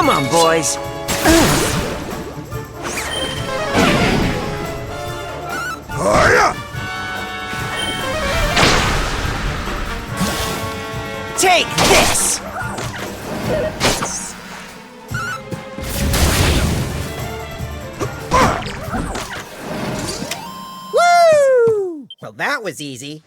Come on, boys. Take this! Woo! Well, that was easy.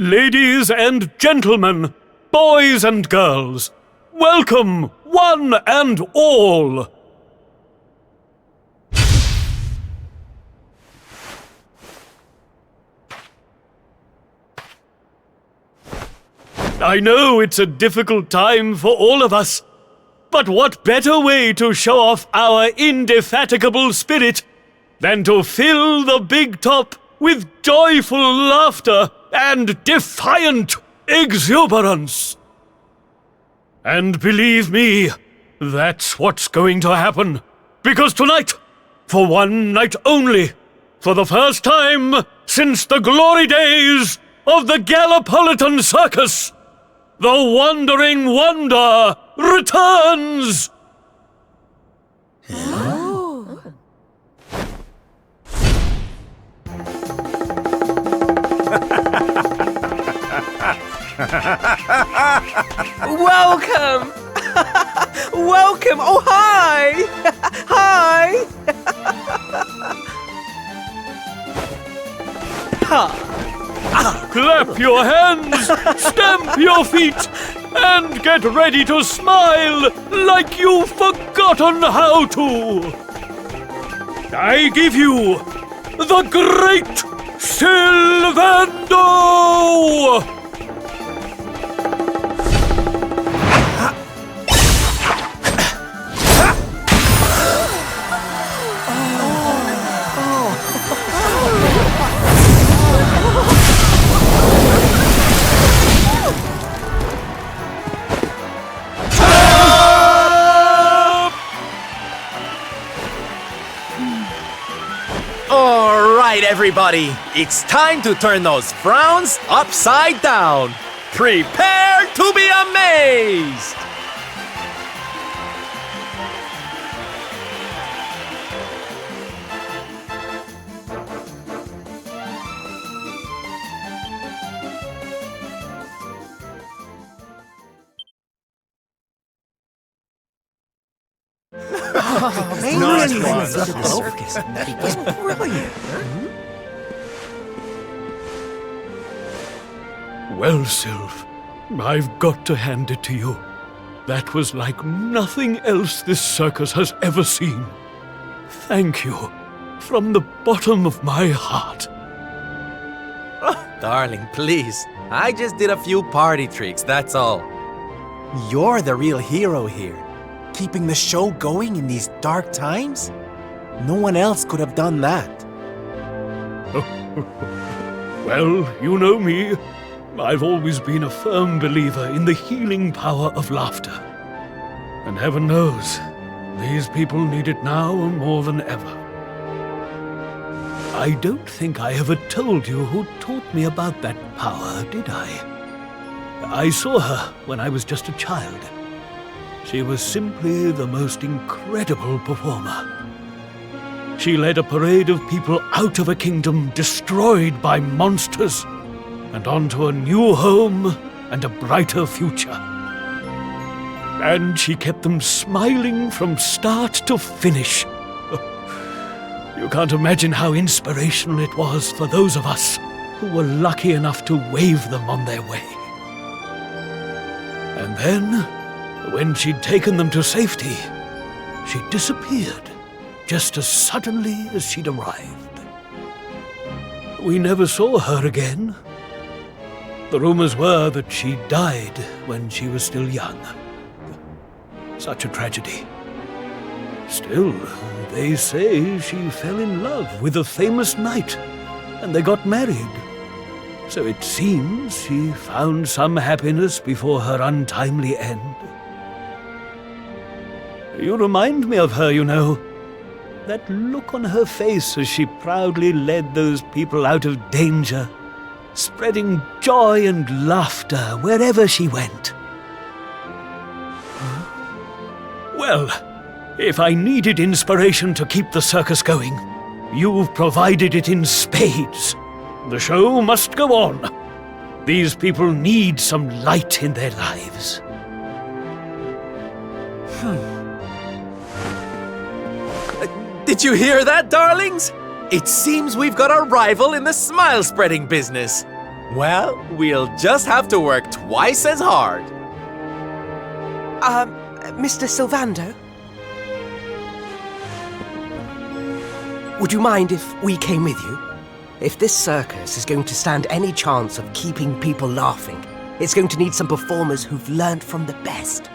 Ladies and gentlemen, boys and girls, welcome, one and all. I know it's a difficult time for all of us, but what better way to show off our indefatigable spirit than to fill the big top with joyful laughter and defiant exuberance? And believe me, that's what's going to happen. Because tonight, for one night only, for the first time since the glory days of the Gallipolitan Circus, the Wandering Wonder returns! Welcome! Welcome! Oh, hi! Hi! Clap your hands, stamp your feet, and get ready to smile like you've forgotten how to. I give you the Great Sylvando! All right, everybody, it's time to turn those frowns upside down. Prepare to be amazed! Well, Sylph, I've got to hand it to you. That was like nothing else this circus has ever seen. Thank you, from the bottom of my heart. Darling, please. I just did a few party tricks, that's all. You're the real hero here. Keeping the show going in these dark times? No one else could have done that. Well, you know me. I've always been a firm believer in the healing power of laughter. And heaven knows, these people need it now more than ever. I don't think I ever told you who taught me about that power, did I? I saw her when I was just a child. She was simply the most incredible performer. She led a parade of people out of a kingdom destroyed by monsters and onto a new home and a brighter future. And she kept them smiling from start to finish. You can't imagine how inspirational it was for those of us who were lucky enough to wave them on their way. And then, when she'd taken them to safety, she disappeared just as suddenly as she'd arrived. We never saw her again. The rumors were that she died when she was still young. Such a tragedy. Still, they say she fell in love with a famous knight, and they got married. So it seems she found some happiness before her untimely end. You remind me of her, you know. That look on her face as she proudly led those people out of danger, spreading joy and laughter wherever she went. Well, if I needed inspiration to keep the circus going, you've provided it in spades. The show must go on. These people need some light in their lives. Did you hear that, darlings? It seems we've got a rival in the smile-spreading business. Well, we'll just have to work twice as hard. Mr. Sylvando? Would you mind if we came with you? If this circus is going to stand any chance of keeping people laughing, It's going to need some performers who've learned from the best.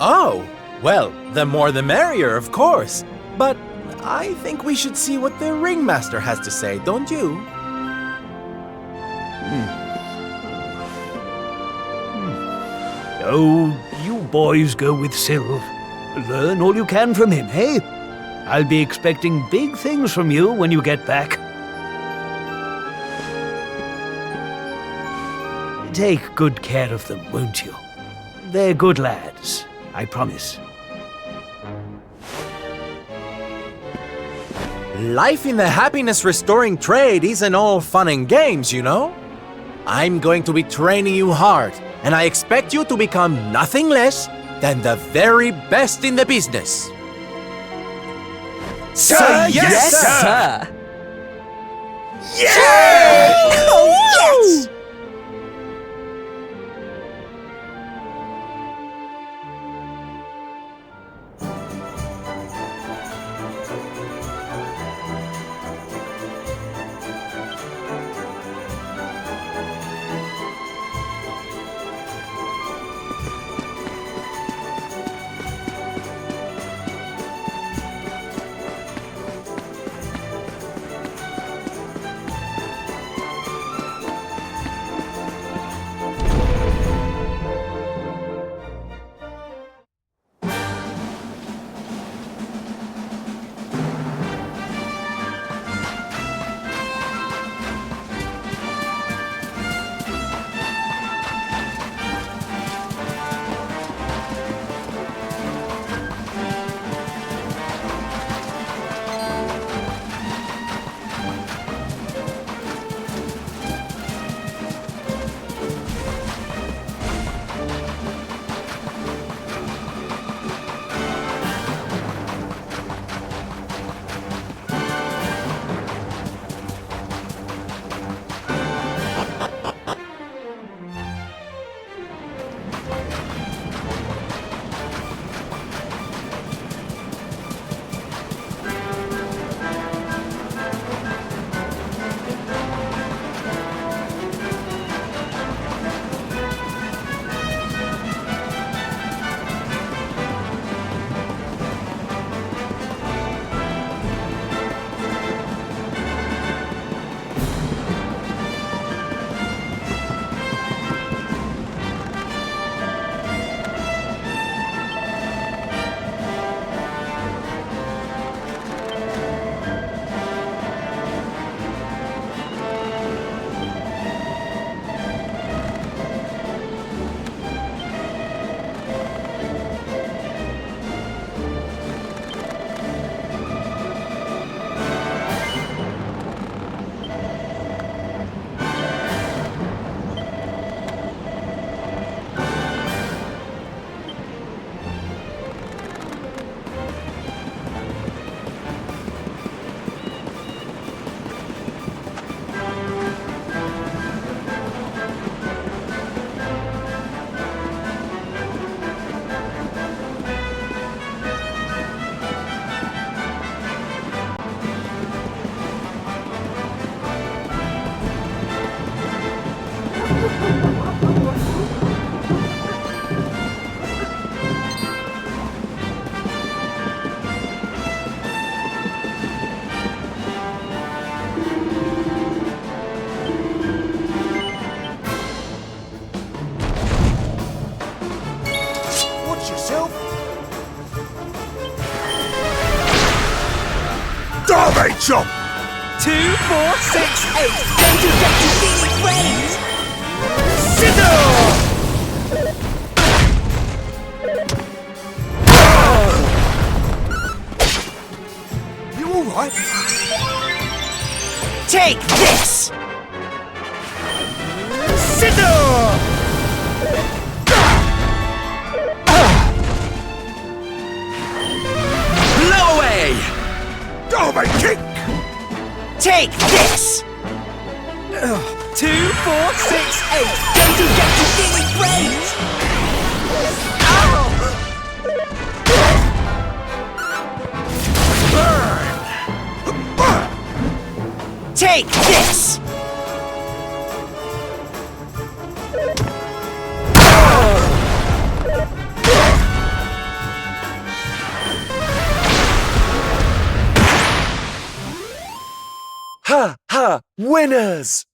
Oh, well, the more the merrier, of course. But I think we should see what the ringmaster has to say, don't you? Oh, you boys go with Sylv. Learn all you can from him, eh? I'll be expecting big things from you when you get back. Take good care of them, won't you? They're good lads, I promise. Life in the happiness-restoring trade isn't all fun and games, you know? I'm going to be training you hard, and I expect you to become nothing less than the very best in the business. Sir, yes, sir! Oh, yes! Chop! 2, 4, 6, 8. Don't you get to feeling brains? Sizzle! You alright? Take this! Sizzle! Blow away! Derby kick! Take this! 2, 4, 6, 8. Don't you get to feeling brains? Take this! the winners!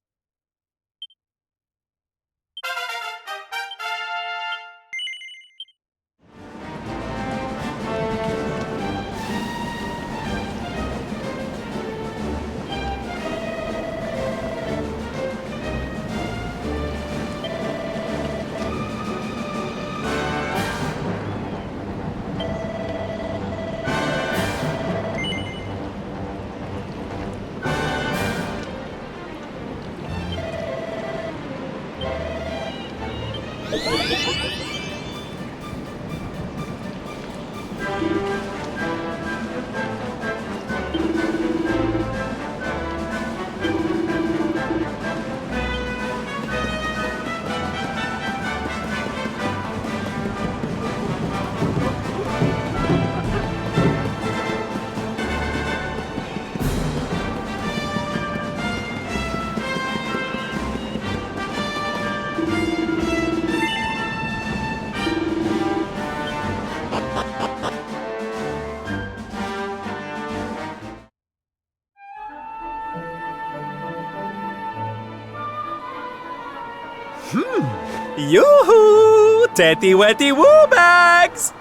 Yoo-hoo! Tetty-wetty woo bags!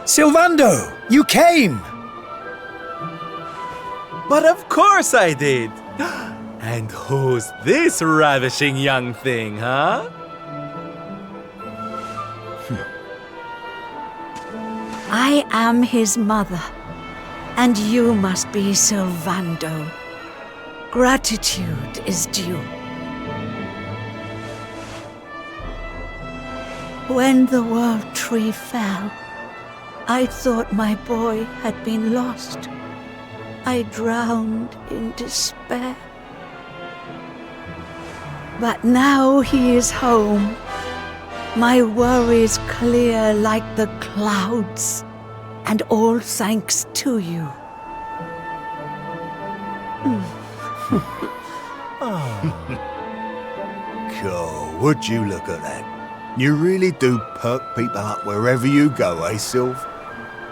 Sylvando, you came! But of course I did! And who's this ravishing young thing, huh? I am his mother, and you must be Sylvando. Gratitude is due. When the World Tree fell, I thought my boy had been lost. I drowned in despair. But now he is home. My worries clear like the clouds, and all thanks to you. God, would you look at that? You really do perk people up wherever you go, eh, Sylv?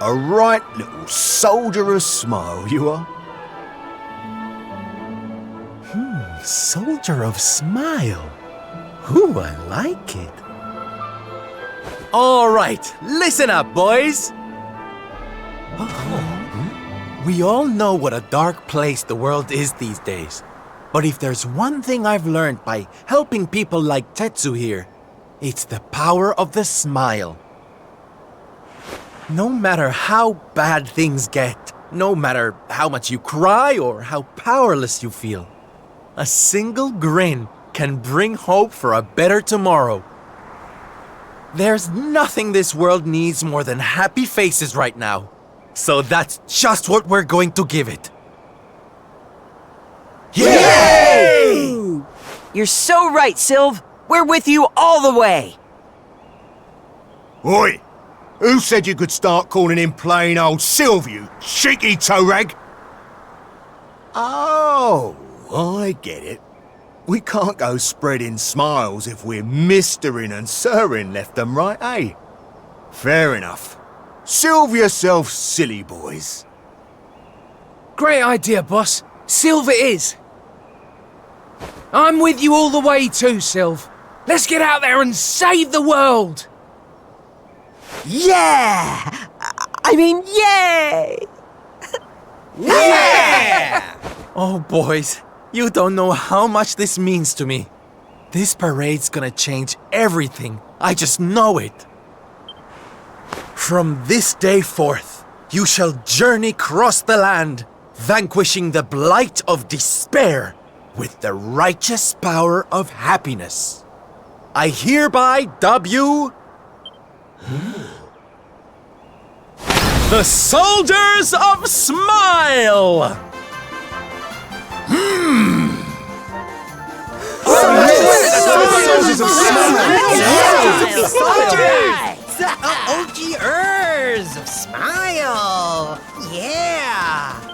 A right little soldier of smile, you are. Soldier of smile. Ooh, I like it. All right, listen up, boys. We all know what a dark place the world is these days. But if there's one thing I've learned by helping people like Tetsu here, it's the power of the smile. No matter how bad things get, no matter how much you cry or how powerless you feel, a single grin can bring hope for a better tomorrow. There's nothing this world needs more than happy faces right now. So that's just what we're going to give it. Yay! You're so right, Sylv. We're with you all the way. Oi! Who said you could start calling him plain old Sylv, you cheeky toe rag? Oh, I get it. We can't go spreading smiles if we're mistering and sirring left and right, eh? Fair enough. Sylv yourself, silly boys. Great idea, boss. Sylv it is. I'm with you all the way too, Sylv. Let's get out there and save the world! Yeah! I mean, yay! Yeah! Oh, boys, you don't know how much this means to me. This parade's gonna change everything. I just know it. From this day forth, you shall journey across the land, vanquishing the blight of despair with the righteous power of happiness. I hereby dub you the Soldiers of Smile! Soldiers of Soldiers! The OGers of Smile! Yeah!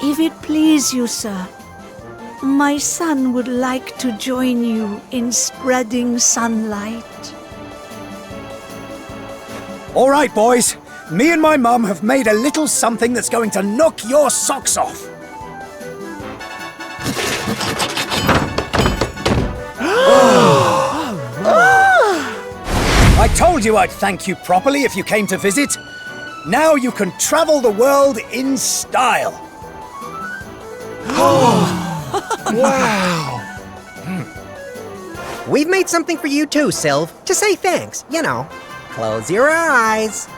If it please you, sir, My son would like to join you in spreading sunlight. All right, boys. Me and my mum have made a little something that's going to knock your socks off. I told you I'd thank you properly if you came to visit. Now you can travel the world in style. Wow! We've made something for you too, Sylv, to say thanks, you know. Close your eyes.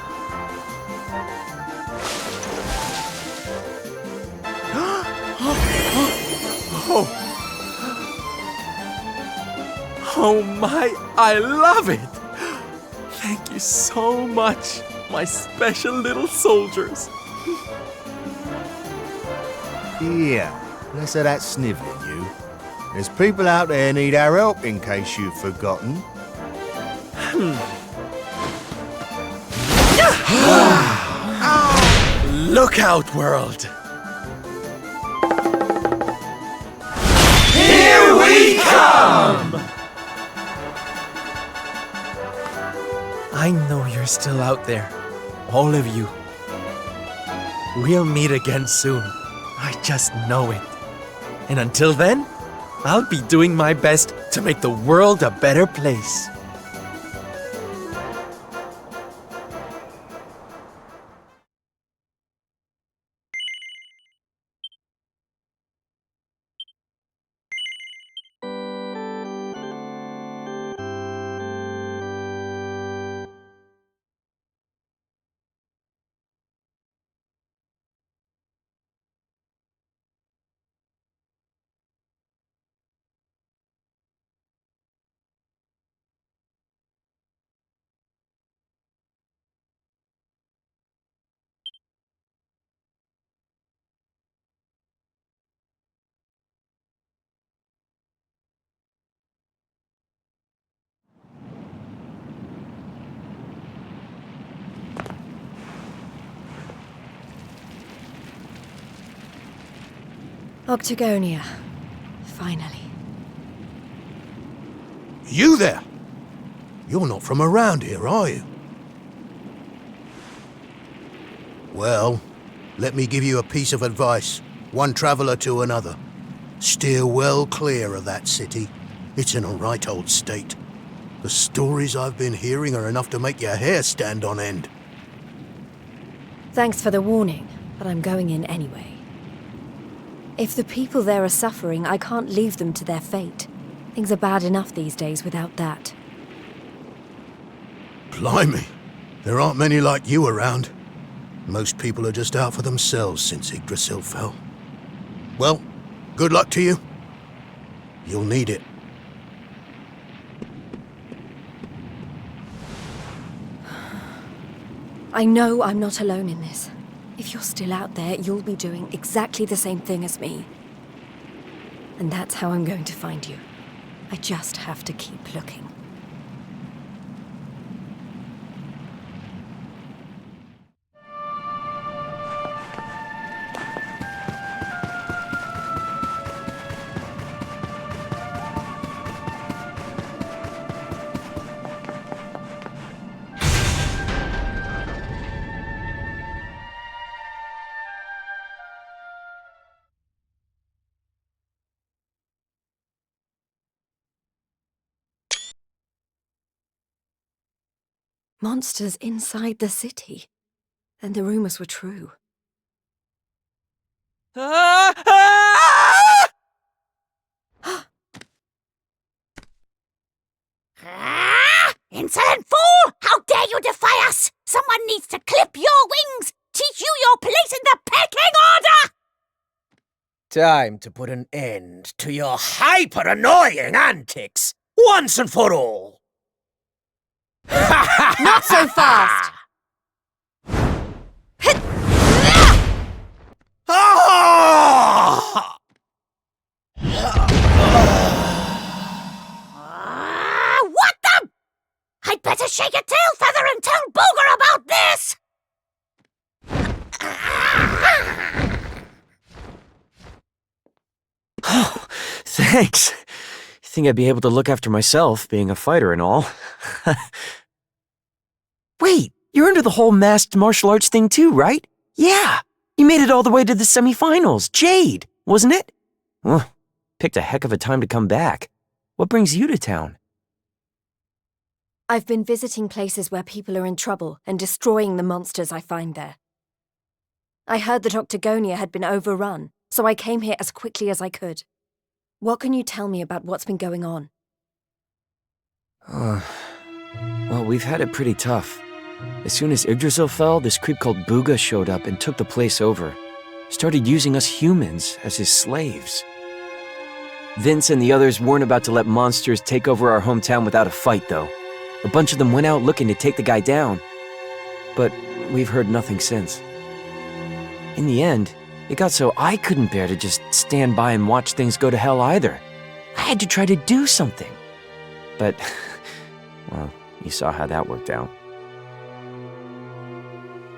Oh my, I love it! Thank you so much, my special little soldiers. Here, less of that snivelling, you. There's people out there need our help, in case you've forgotten. Look out, world! I know you're still out there, all of you. We'll meet again soon. I just know it. And until then, I'll be doing my best to make the world a better place. Octagonia. Finally. You there? You're not from around here, are you? Well, let me give you a piece of advice, one traveller to another. Steer well clear of that city. It's in a right old state. The stories I've been hearing are enough to make your hair stand on end. Thanks for the warning, but I'm going in anyway. If the people there are suffering, I can't leave them to their fate. Things are bad enough these days without that. Blimey, there aren't many like you around. Most people are just out for themselves since Yggdrasil fell. Well, good luck to you. You'll need it. I know I'm not alone in this. If you're still out there, you'll be doing exactly the same thing as me. And that's how I'm going to find you. I just have to keep looking. Monsters inside the city. Then the rumors were true. Insolent fool! How dare you defy us! Someone needs to clip your wings! Teach you your place in the pecking order! Time to put an end to your hyper-annoying antics, once and for all. Not so fast! What the? I'd better shake a tail feather and tell Booger about this! Thanks. You think I'd be able to look after myself, being a fighter and all? Wait, you're into the whole masked martial arts thing too, right? Yeah, you made it all the way to the semifinals. Jade, wasn't it? Well, picked a heck of a time to come back. What brings you to town? I've been visiting places where people are in trouble and destroying the monsters I find there. I heard that Octagonia had been overrun, so I came here as quickly as I could. What can you tell me about what's been going on? Well, we've had it pretty tough. As soon as Yggdrasil fell, this creep called Bugha showed up and took the place over. Started using us humans as his slaves. Vince and the others weren't about to let monsters take over our hometown without a fight, though. A bunch of them went out looking to take the guy down. But we've heard nothing since. In the end, it got so I couldn't bear to just stand by and watch things go to hell either. I had to try to do something. But, well, you saw how that worked out.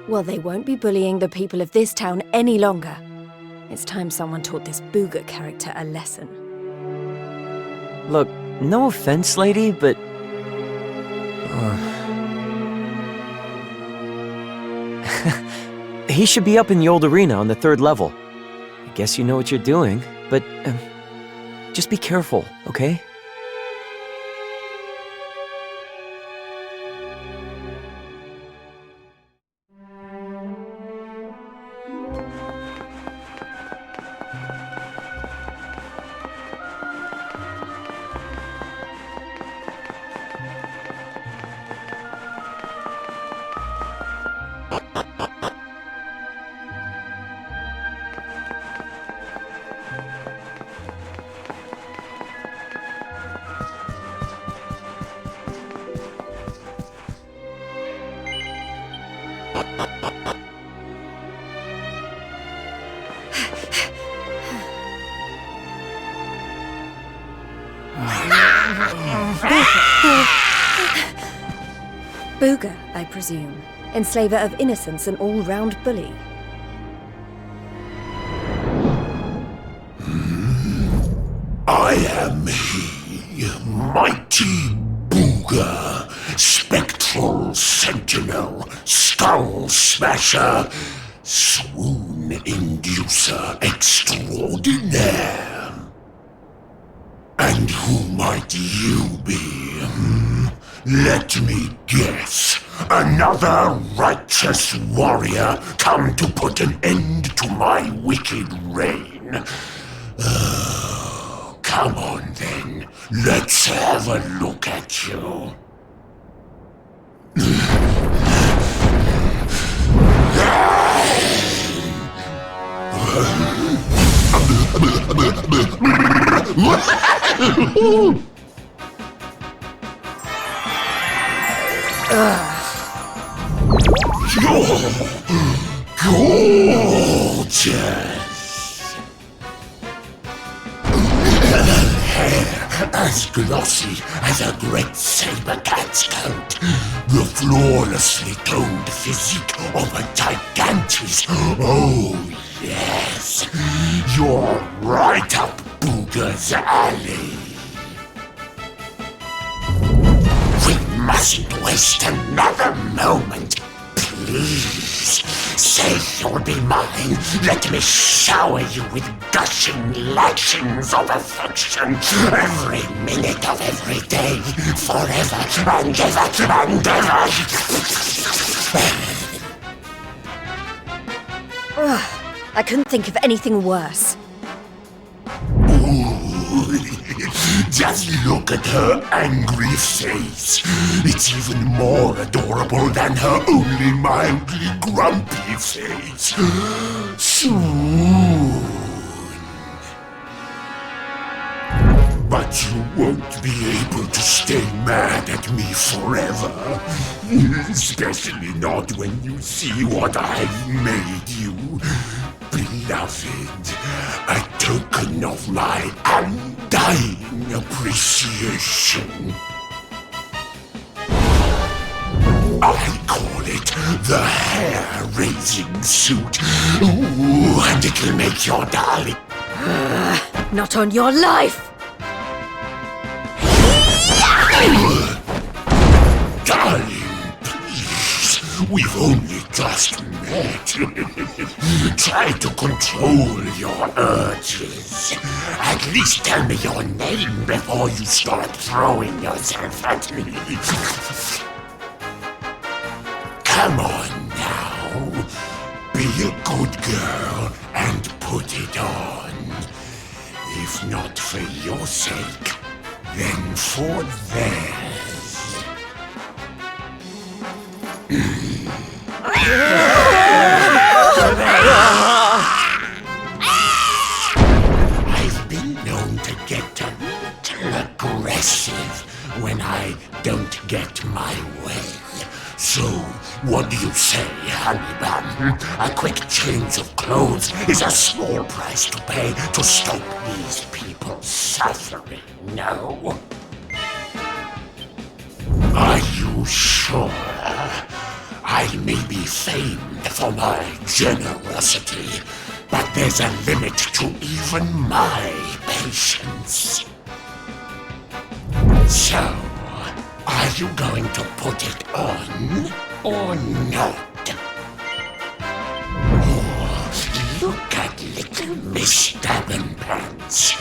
Well, they won't be bullying the people of this town any longer. It's time someone taught this Bugha character a lesson. Look, no offense, lady, but... he should be up in the old arena on the 3rd level. I guess you know what you're doing, but just be careful, okay? Bugha, I presume. Enslaver of innocence and all-round bully. I am he, mighty Bugha, spectral sentinel, skull smasher, swoon inducer extraordinaire. And who might you be? Let me guess. Another righteous warrior come to put an end to my wicked reign. Come on then, let's have a look at you. Gorgeous! Hair as glossy as a great saber cat's coat. The flawlessly toned physique of a gigantis. Oh, yes. You're right up Bugha's alley. We mustn't waste another moment. Please, say you'll be mine. Let me shower you with gushing lashings of affection every minute of every day, forever and ever and ever. I couldn't think of anything worse. Just look at her angry face. It's even more adorable than her only mildly grumpy face. Soon. But you won't be able to stay mad at me forever. Especially not when you see what I've made you. Beloved, a token of my undying appreciation. I call it the hair-raising suit. Ooh, and it'll make your darling... Not on your life! Darling, please. We've only just met. Try to control your urges. At least tell me your name before you start throwing yourself at me. Come on now. Be a good girl and put it on. If not for your sake, then for theirs. I've been known to get a little aggressive when I don't get my way. So, what do you say, honey bun? A quick change of clothes is a small price to pay to stop these people's suffering, no? Are you sure? I may be famed for my generosity, but there's a limit to even my patience. So, are you going to put it on or not? Oh, look at little Miss Stubborn-Pants.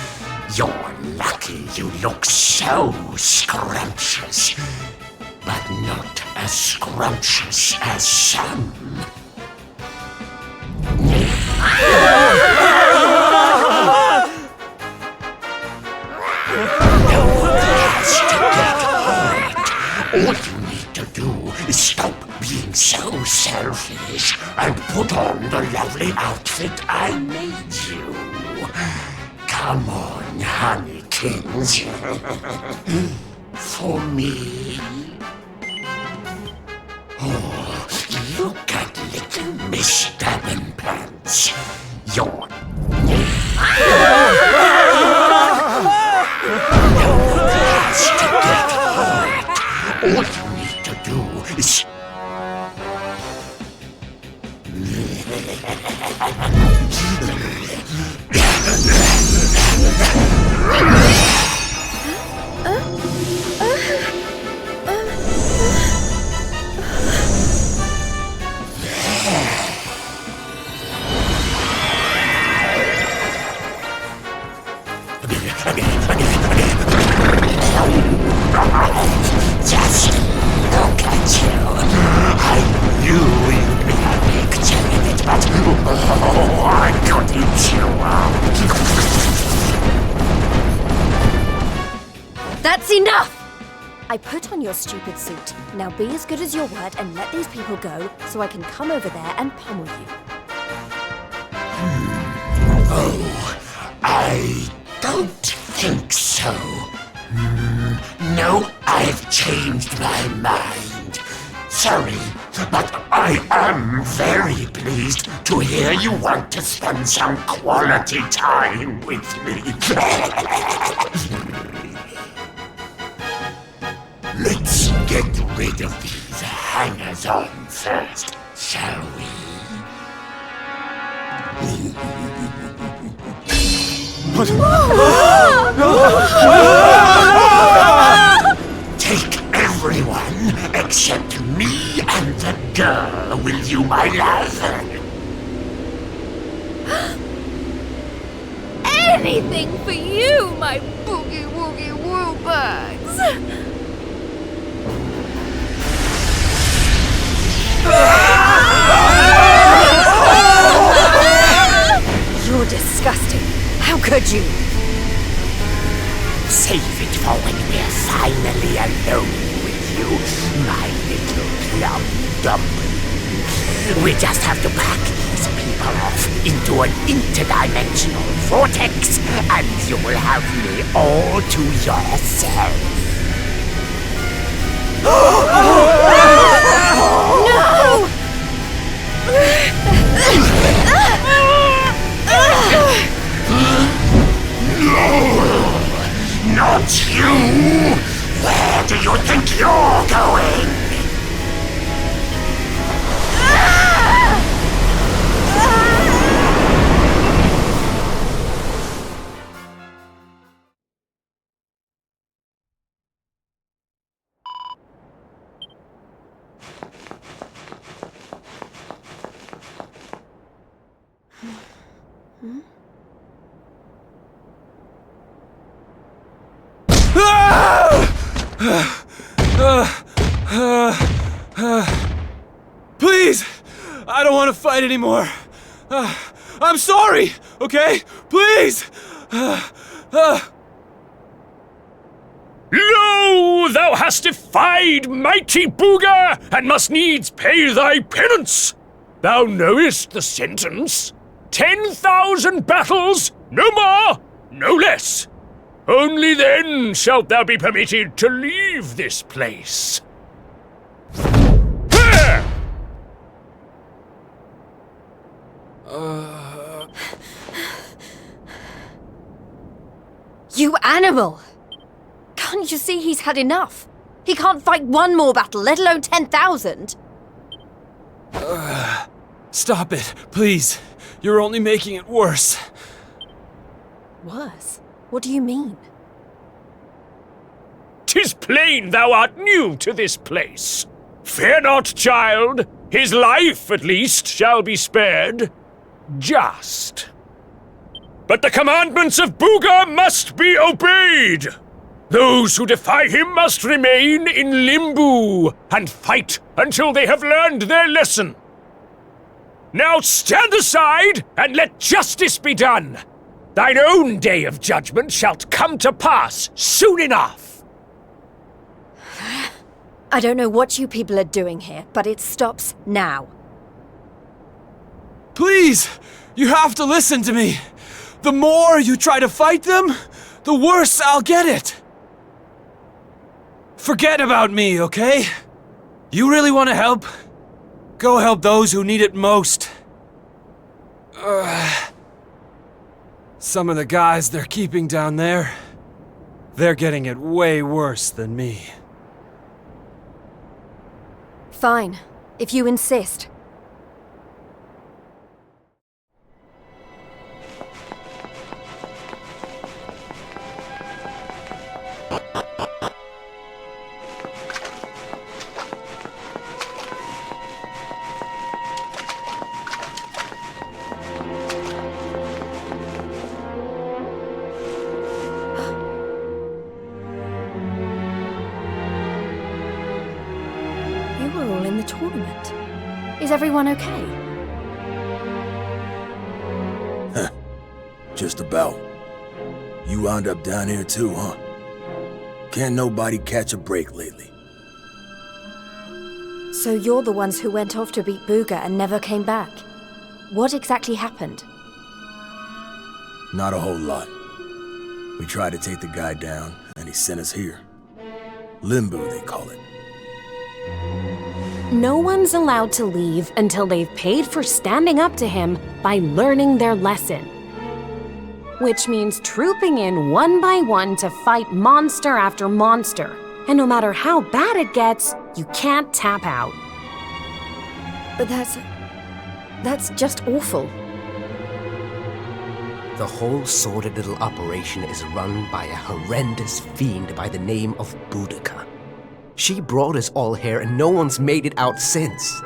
You're lucky you look so scrumptious, but not as scrumptious as some. All you need to do is stop being so selfish and put on the lovely outfit I made you. Come on, honeykins. For me. Oh, look at little Miss Stubborn-Pants. You're... All you need to do is... Just look at you. I knew you'd be a victim in it, but oh, I could eat you up. That's enough! I put on your stupid suit. Now be as good as your word and let these people go so I can come over there and pummel you. Oh, I don't think so. No, I've changed my mind. Sorry, but I am very pleased to hear you want to spend some quality time with me. Let's get rid of these hangers-on first, shall we? Take everyone except me and the girl, will you, my love? Anything for you, my boogie-woogie-woo bugs! You're disgusting. How could you? Save it for when we're finally alone with you, my little plum dumpling. We just have to pack these people off into an interdimensional vortex, and you will have me all to yourself. Not you! Where do you think you're going? Please! I don't want to fight anymore. I'm sorry, okay? Please! Lo, thou hast defied mighty Booga, and must needs pay thy penance. Thou knowest the sentence. 10,000 battles, no more, no less. Only then shalt thou be permitted to leave this place. You animal! Can't you see he's had enough? He can't fight one more battle, let alone 10,000. Stop it, please. You're only making it worse. Worse? What do you mean? 'Tis plain thou art new to this place. Fear not, child. His life, at least, shall be spared. Just. But the commandments of Booga must be obeyed. Those who defy him must remain in Limbo and fight until they have learned their lesson. Now stand aside and let justice be done. Thine own day of judgment shalt come to pass soon enough. I don't know what you people are doing here, but it stops now. Please! You have to listen to me. The more you try to fight them, the worse I'll get it. Forget about me, okay? You really want to help? Go help those who need it most. Some of the guys they're keeping down there, they're getting it way worse than me. Fine, if you insist. Tournament. Is everyone okay? Just about. You wound up down here too, huh? Can't nobody catch a break lately. So you're the ones who went off to beat Booga and never came back. What exactly happened? Not a whole lot. We tried to take the guy down, and he sent us here. Limbo, they call it. No one's allowed to leave until they've paid for standing up to him by learning their lesson. Which means trooping in one by one to fight monster after monster. And no matter how bad it gets, you can't tap out. But that's just awful. The whole sordid little operation is run by a horrendous fiend by the name of Boudica. She brought us all here and no one's made it out since.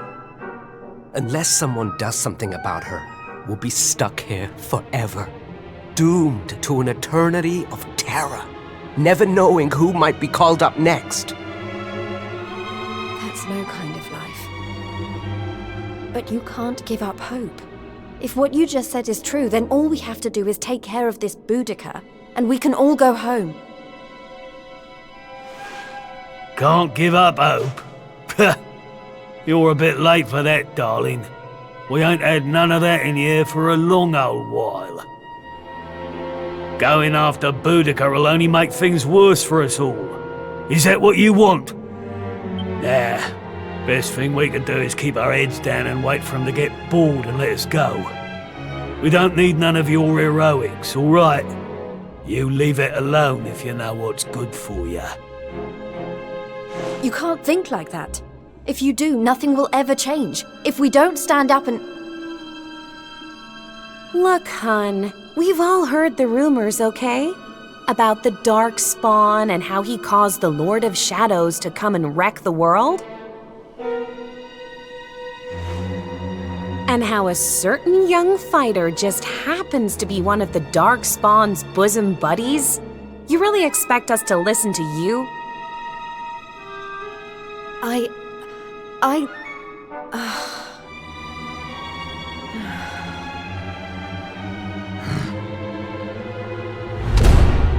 Unless someone does something about her, we'll be stuck here forever. Doomed to an eternity of terror, never knowing who might be called up next. That's no kind of life. But you can't give up hope. If what you just said is true, then all we have to do is take care of this Boudica, and we can all go home. Can't give up hope? You're a bit late for that, darling. We ain't had none of that in here for a long old while. Going after Boudica will only make things worse for us all. Is that what you want? Nah, best thing we can do is keep our heads down and wait for him to get bored and let us go. We don't need none of your heroics, all right? You leave it alone if you know what's good for you. You can't think like that. If you do, nothing will ever change. If we don't stand up and... Look, hun, we've all heard the rumors, okay? About the Dark Spawn and how he caused the Lord of Shadows to come and wreck the world? and how a certain young fighter just happens to be one of the Darkspawn's bosom buddies? You really expect us to listen to you?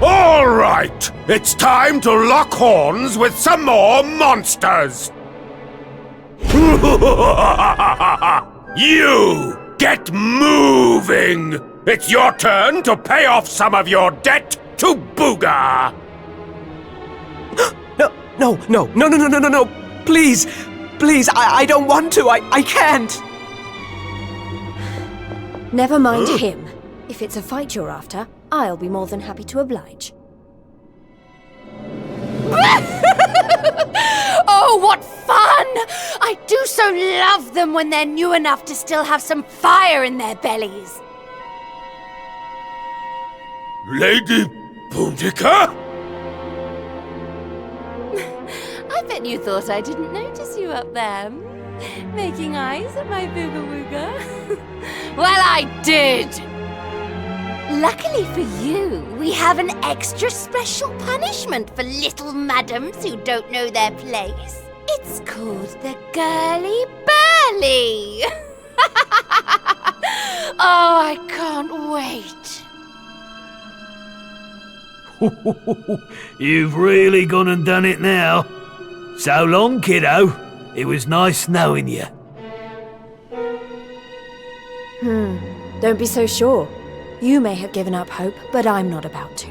All right, it's time to lock horns with some more monsters. You get moving. It's your turn to pay off some of your debt to Booga. No. Please, I don't want to. I can't. Never mind him. If it's a fight you're after, I'll be more than happy to oblige. Oh, what fun! I do so love them when they're new enough to still have some fire in their bellies. Lady Boudica? I bet you thought I didn't notice you up there. Making eyes at my booga wooga. Well, I did! Luckily for you, we have an extra special punishment for little madams who don't know their place. It's called the Girly Burly. Oh, I can't wait. You've really gone and done it now. So long, kiddo. It was nice knowing you. Don't be so sure. You may have given up hope, but I'm not about to.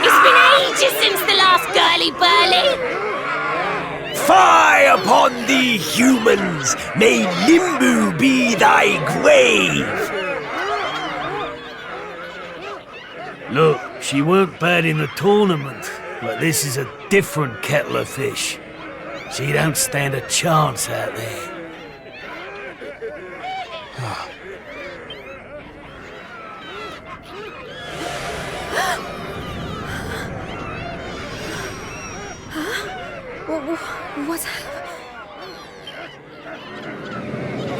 It's been ages since the last Girly Burly. Fie upon thee, humans! May Limbu be thy grave! Look, she weren't bad in the tournament, but this is a different kettle of fish. She don't stand a chance out there. What's...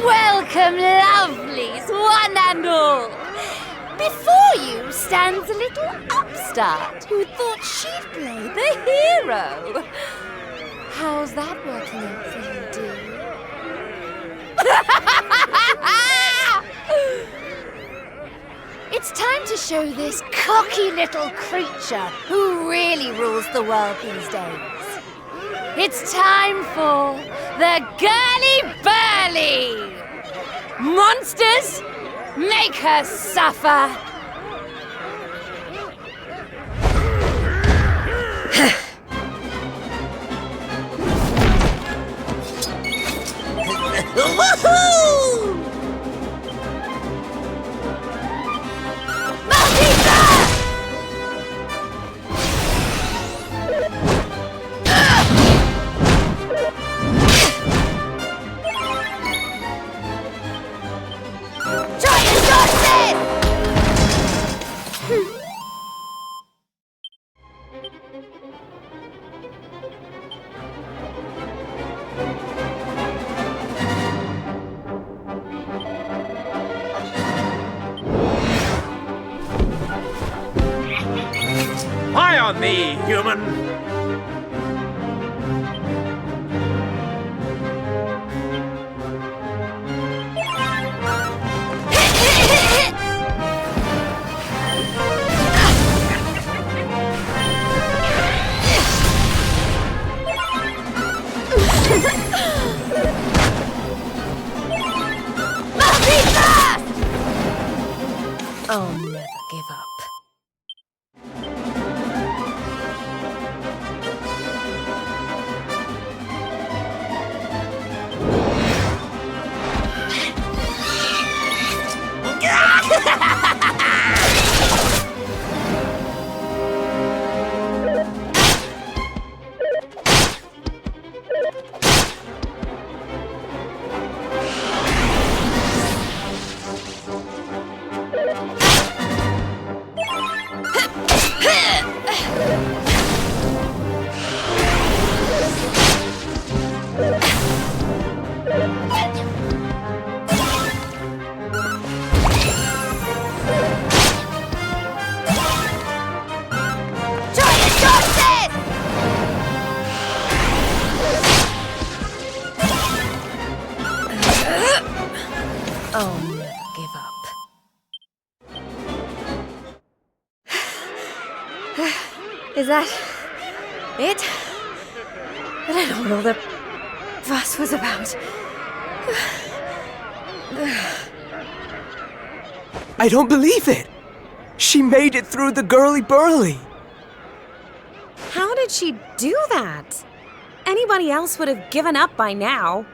Welcome, lovelies, one and all. Before you stands a little upstart who thought she'd play the hero. How's that working out for you, dear? It's time to show this cocky little creature who really rules the world these days. It's time for the Girly Burly! Monsters, make her suffer! Woohoo! on me, human! I'll never give up. I'll never give up. Is that it? I don't know what all the fuss was about. I don't believe it! She made it through the girly-burly! How did she do that? Anybody else would have given up by now.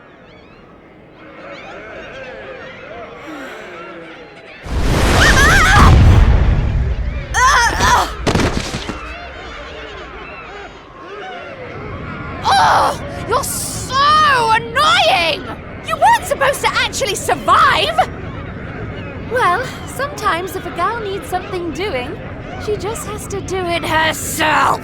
Oh, you're so annoying! You weren't supposed to actually survive! Well, sometimes if a gal needs something doing, she just has to do it herself.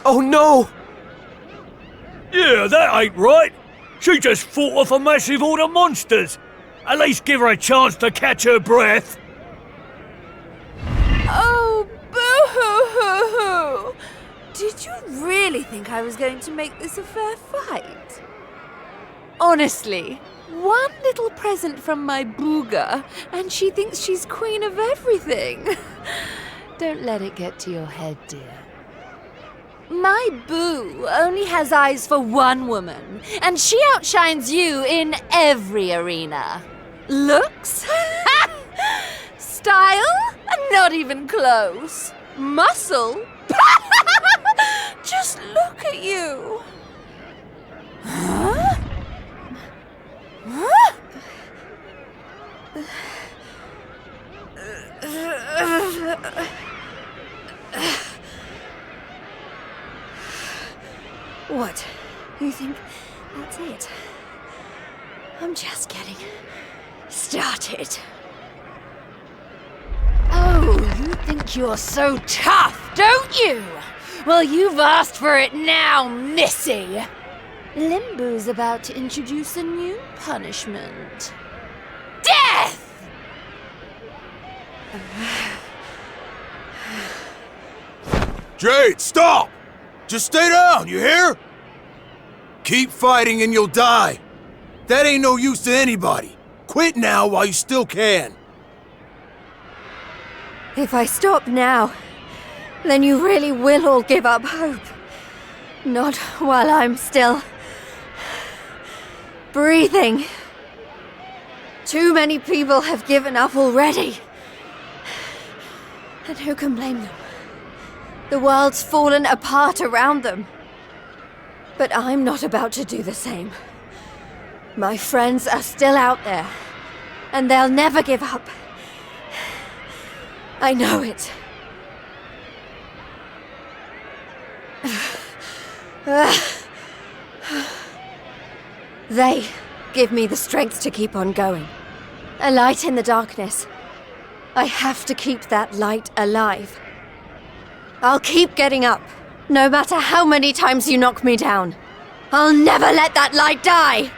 Oh no! Yeah, that ain't right. She just fought off a massive horde of monsters. At least give her a chance to catch her breath. Oh, boo-hoo-hoo-hoo! Did you really think I was going to make this a fair fight? Honestly, one little present from my Booga, and she thinks she's queen of everything. Don't let it get to your head, dear. My Boo only has eyes for one woman, and she outshines you in every arena. Looks? Style? Not even close. Muscle? Just look at you. Huh? Huh? What? You think that's it? I'm just getting started. Oh, you think you're so tough, don't you? Well, you've asked for it now, Missy. Limbo's about to introduce a new punishment. Death! Jade, stop! Just stay down, you hear? Keep fighting and you'll die. That ain't no use to anybody. Quit now while you still can. If I stop now, then you really will all give up hope. Not while I'm still breathing. Too many people have given up already. And who can blame them? The world's fallen apart around them. But I'm not about to do the same. My friends are still out there, and they'll never give up. I know it. They give me the strength to keep on going. A light in the darkness. I have to keep that light alive. I'll keep getting up, no matter how many times you knock me down. I'll never let that light die!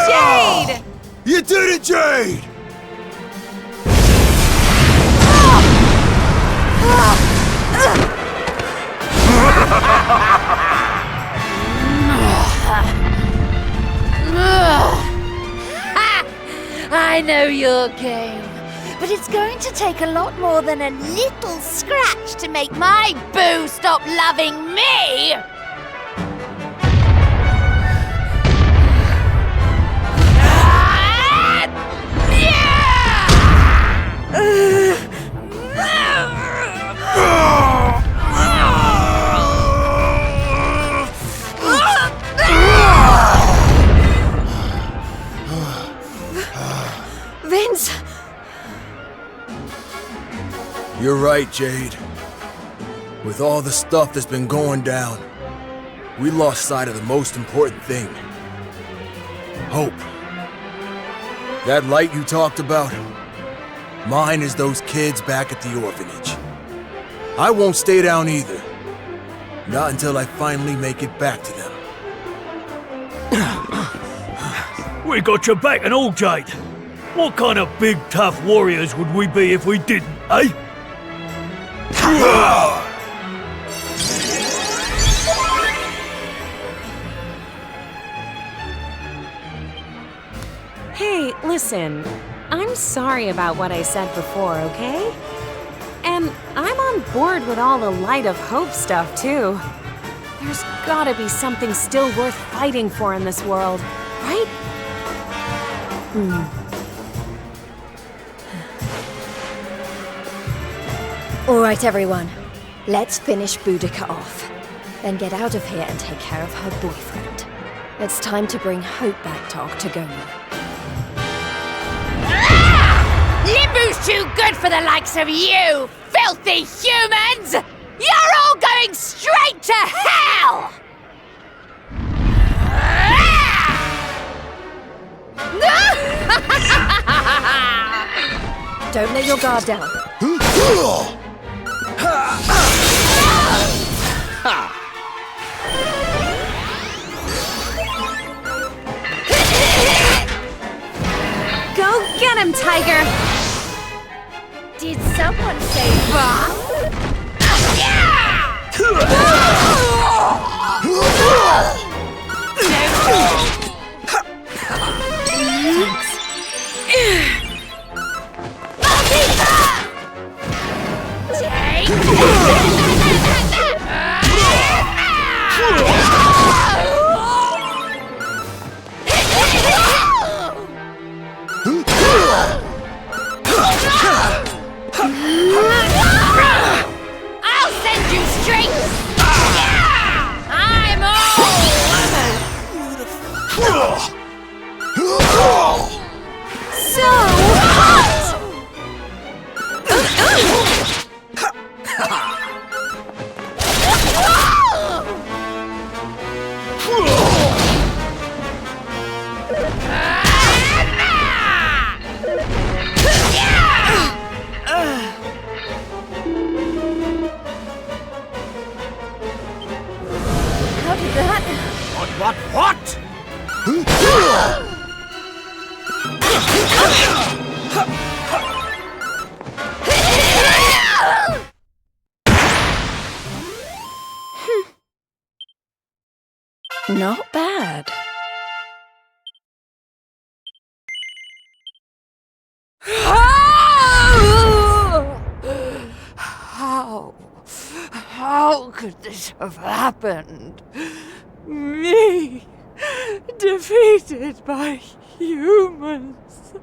Jade! You did it, Jade! I know your game, but it's going to take a lot more than a little scratch to make my boo stop loving me! Vince! You're right, Jade. With all the stuff that's been going down, we lost sight of the most important thing. Hope. That light you talked about, mine is those kids back at the orphanage. I won't stay down either. Not until I finally make it back to them. We got your back and all, Jade. What kind of big, tough warriors would we be if we didn't, eh? Hey, listen. I'm sorry about what I said before, okay? And I'm on board with all the Light of Hope stuff, too. There's gotta be something still worth fighting for in this world, right? All right, everyone. Let's finish Boudica off. Then get out of here and take care of her boyfriend. It's time to bring Hope back to Octagonia. Limbu's too good for the likes of you, filthy humans! You're all going straight to hell! Don't let your guard down. Go get him, Tiger! Did someone say bomb? I'll send you straight. I'm all So hot! How did that? What? Not bad. How could this have happened? Me, defeated by humans.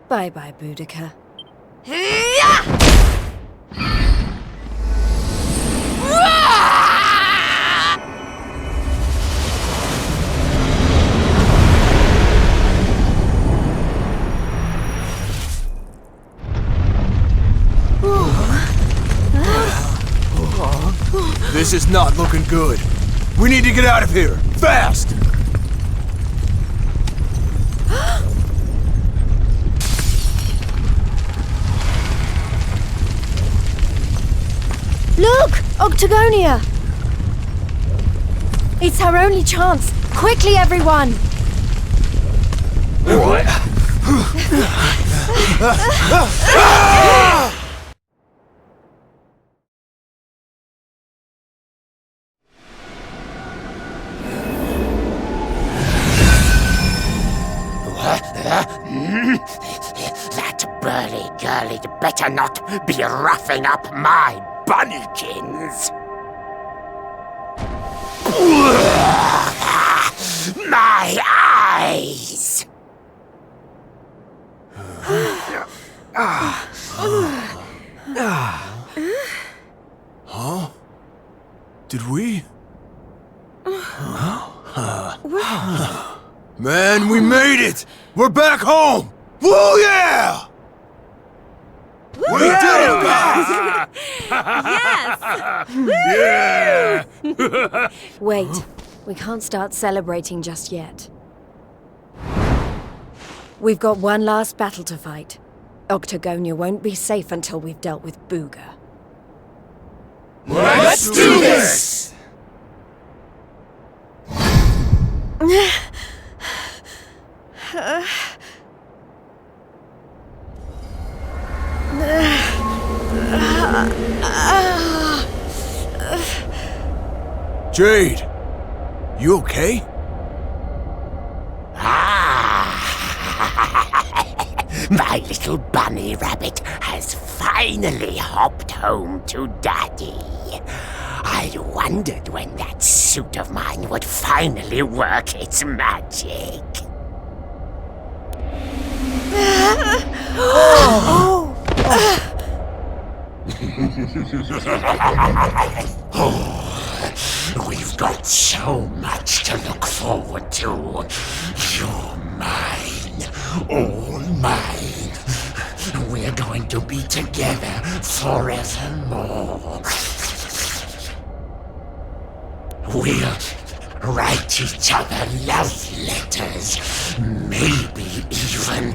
Bye-bye, Boudica. This is not looking good. We need to get out of here, fast! Look! Octagonia! It's our only chance! Quickly, everyone! That burly girl'd better not be roughing up my bunnykins. My eyes! Huh? Did we? Man, we made it! We're back home! Woo yeah! We did it, guys! Yes! Wait, we can't start celebrating just yet. We've got one last battle to fight. Octagonia won't be safe until we've dealt with Booga. Let's do this! Jade, you okay? My little bunny rabbit has finally hopped home to Daddy. I wondered when that suit of mine would finally work its magic. We've got so much to look forward to. You're mine, all mine. We're going to be together forevermore. We'll write each other love letters. Maybe even,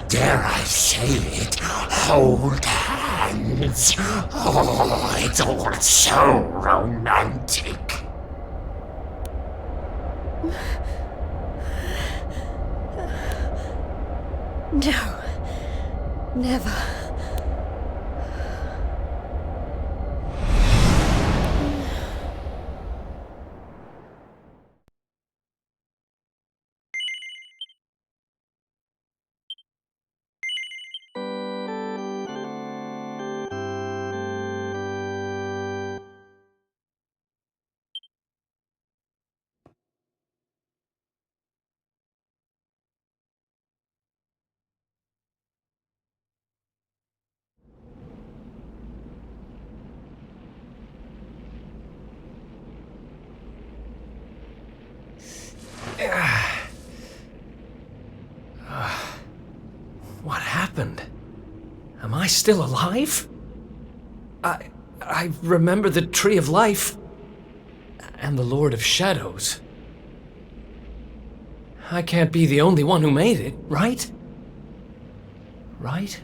dare I say it, hold hands. Oh, it's all so romantic. No. Never. What happened? Am I still alive? I remember the Tree of Life and the Lord of Shadows. I can't be the only one who made it, right? Right?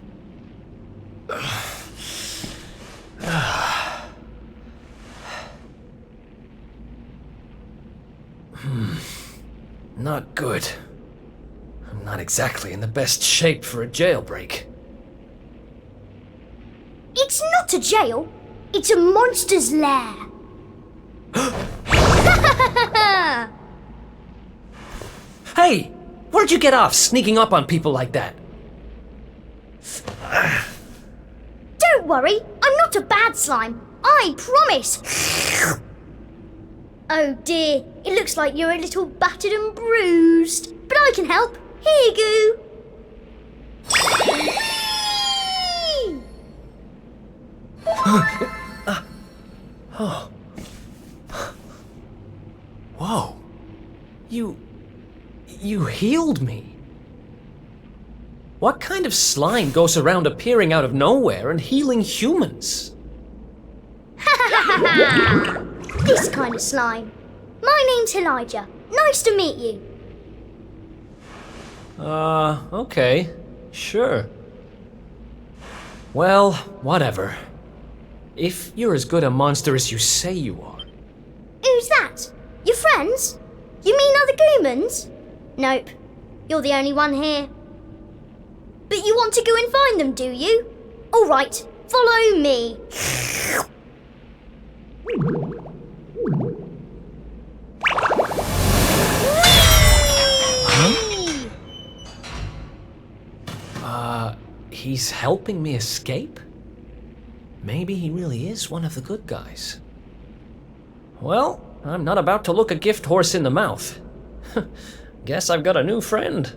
Not good. I'm not exactly in the best shape for a jailbreak. It's not a jail. It's a monster's lair. Hey! Where'd you get off sneaking up on people like that? Don't worry, I'm not a bad slime. I promise. Oh dear, it looks like you're a little battered and bruised. But I can help. Here you go. Oh. Whoa. You healed me. What kind of slime goes around appearing out of nowhere and healing humans? This kind of slime. My name's Elijah. Nice to meet you. Okay. Sure. Well, whatever. If you're as good a monster as you say you are. Who's that? Your friends? You mean other Goomans? Nope. You're the only one here. But you want to go and find them, do you? All right, follow me. He's helping me escape? Maybe he really is one of the good guys. Well, I'm not about to look a gift horse in the mouth. Guess I've got a new friend.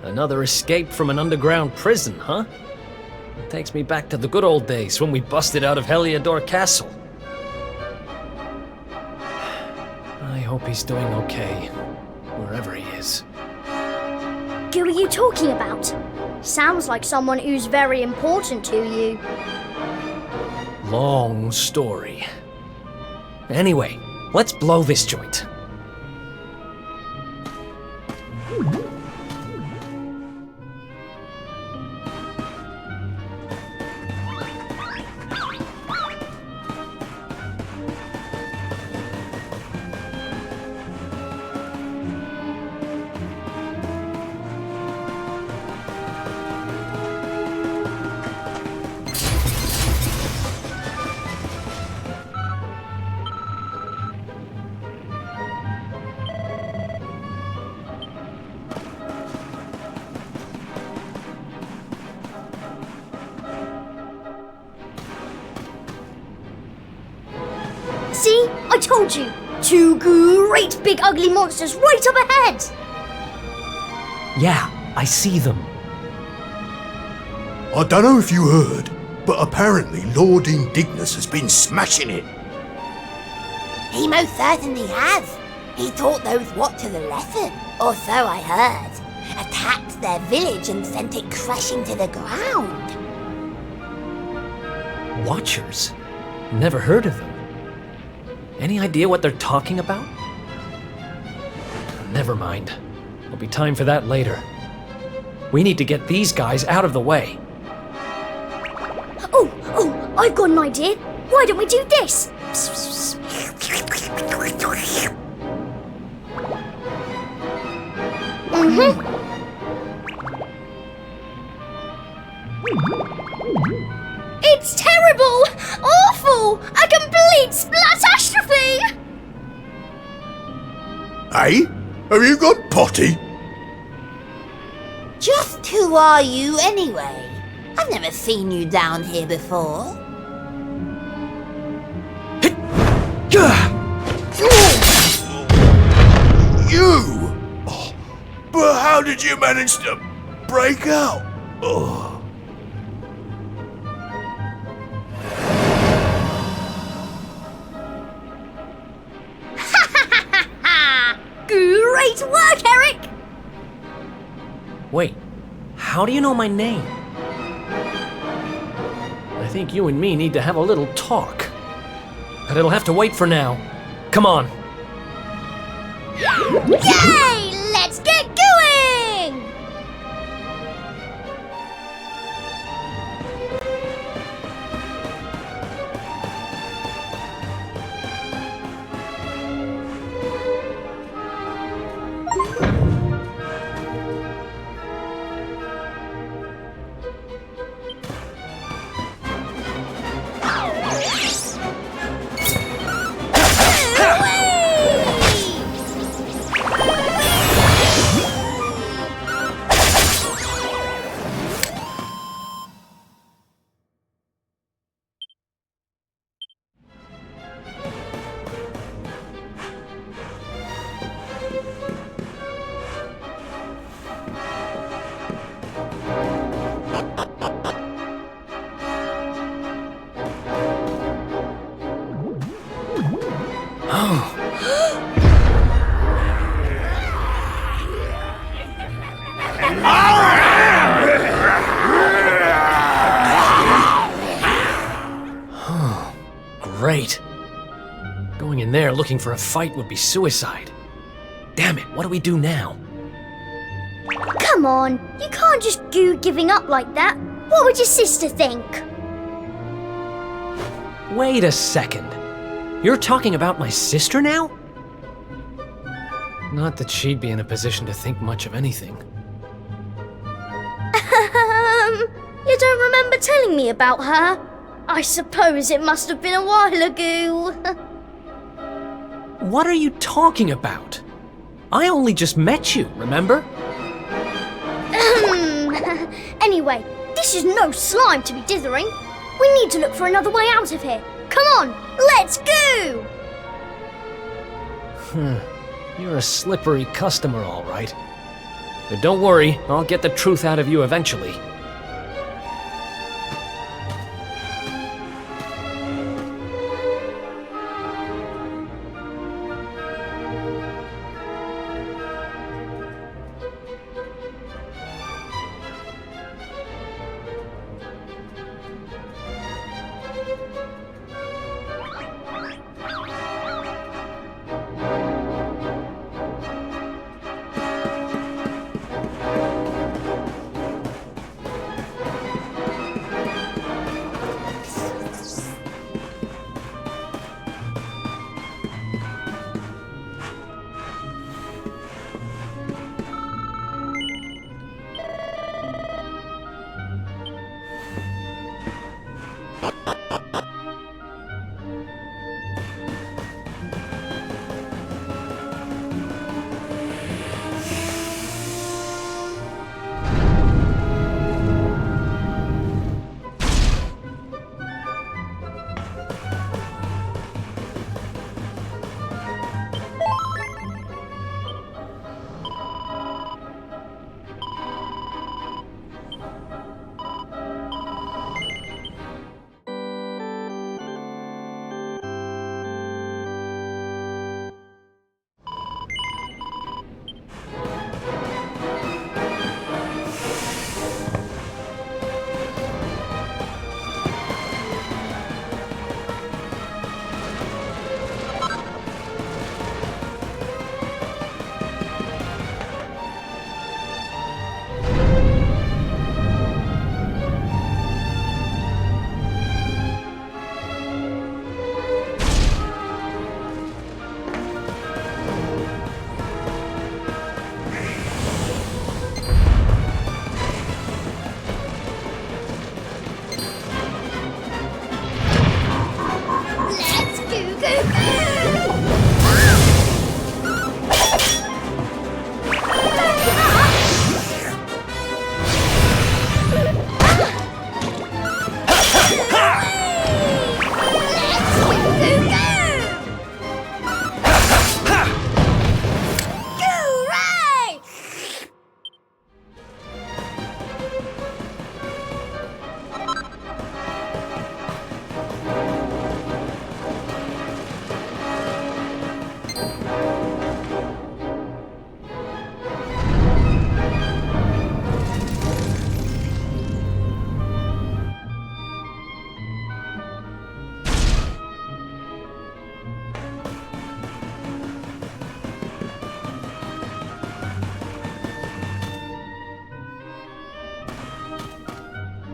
Another escape from an underground prison, huh? It takes me back to the good old days when we busted out of Heliodor Castle. I hope he's doing okay, wherever he is. Who are you talking about? Sounds like someone who's very important to you. Long story. Anyway, let's blow this joint. told you! 2 great big ugly monsters right up ahead! Yeah, I see them. I don't know if you heard, but apparently Lord Indignus has been smashing it. He most certainly has. He taught those Watchers a lesson, or so I heard. Attacked their village and sent it crashing to the ground. Watchers? Never heard of them. Any idea what they're talking about? Never mind. There'll be time for that later. We need to get these guys out of the way. Oh, I've got an idea. Why don't we do this? It's terrible! Awful! A complete splatastrophe! Hey? Have you got potty? Just who are you anyway? I've never seen you down here before. You! Oh, but how did you manage to break out? Oh. Great work, Eric! Wait, how do you know my name? I think you and me need to have a little talk. But it'll have to wait for now. Come on. Yay! Let's get going! Great. Going in there looking for a fight would be suicide. Damn it, what do we do now? Come on, you can't just go giving up like that. What would your sister think? Wait a second. You're talking about my sister now? Not that she'd be in a position to think much of anything. You don't remember telling me about her? I suppose it must have been a while ago. What are you talking about? I only just met you, remember? Anyway, this is no slime to be dithering. We need to look for another way out of here. Come on, let's go! You're a slippery customer, all right. But don't worry, I'll get the truth out of you eventually.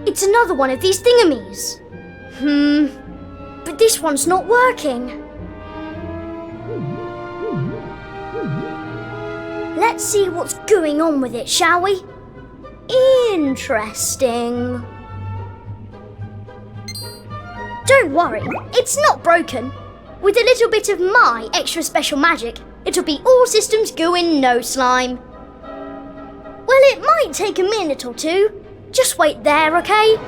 It's another one of these thingamies. But this one's not working. Let's see what's going on with it, shall we? Interesting. Don't worry, it's not broken. With a little bit of my extra special magic, it'll be all systems go in no slime. Well, it might take a minute or two. Just wait there, okay? There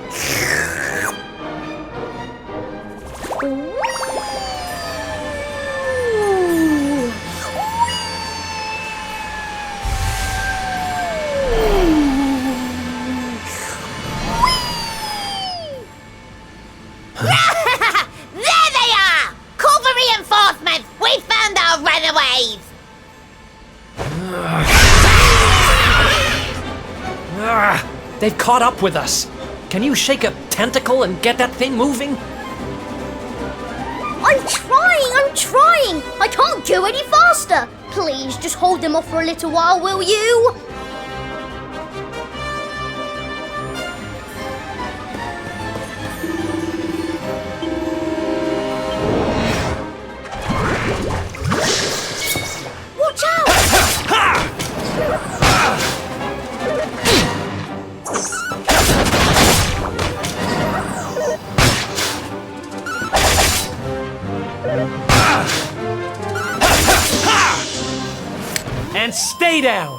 they are! Call for reinforcements! We found our runaways! They've caught up with us. Can you shake a tentacle and get that thing moving? I'm trying! I can't go any faster! Please, just hold them off for a little while, will you? Watch out! And stay down!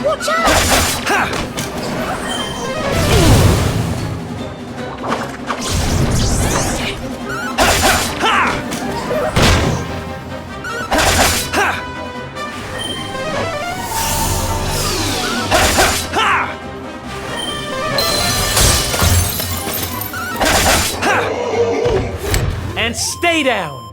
Watch out! And stay down!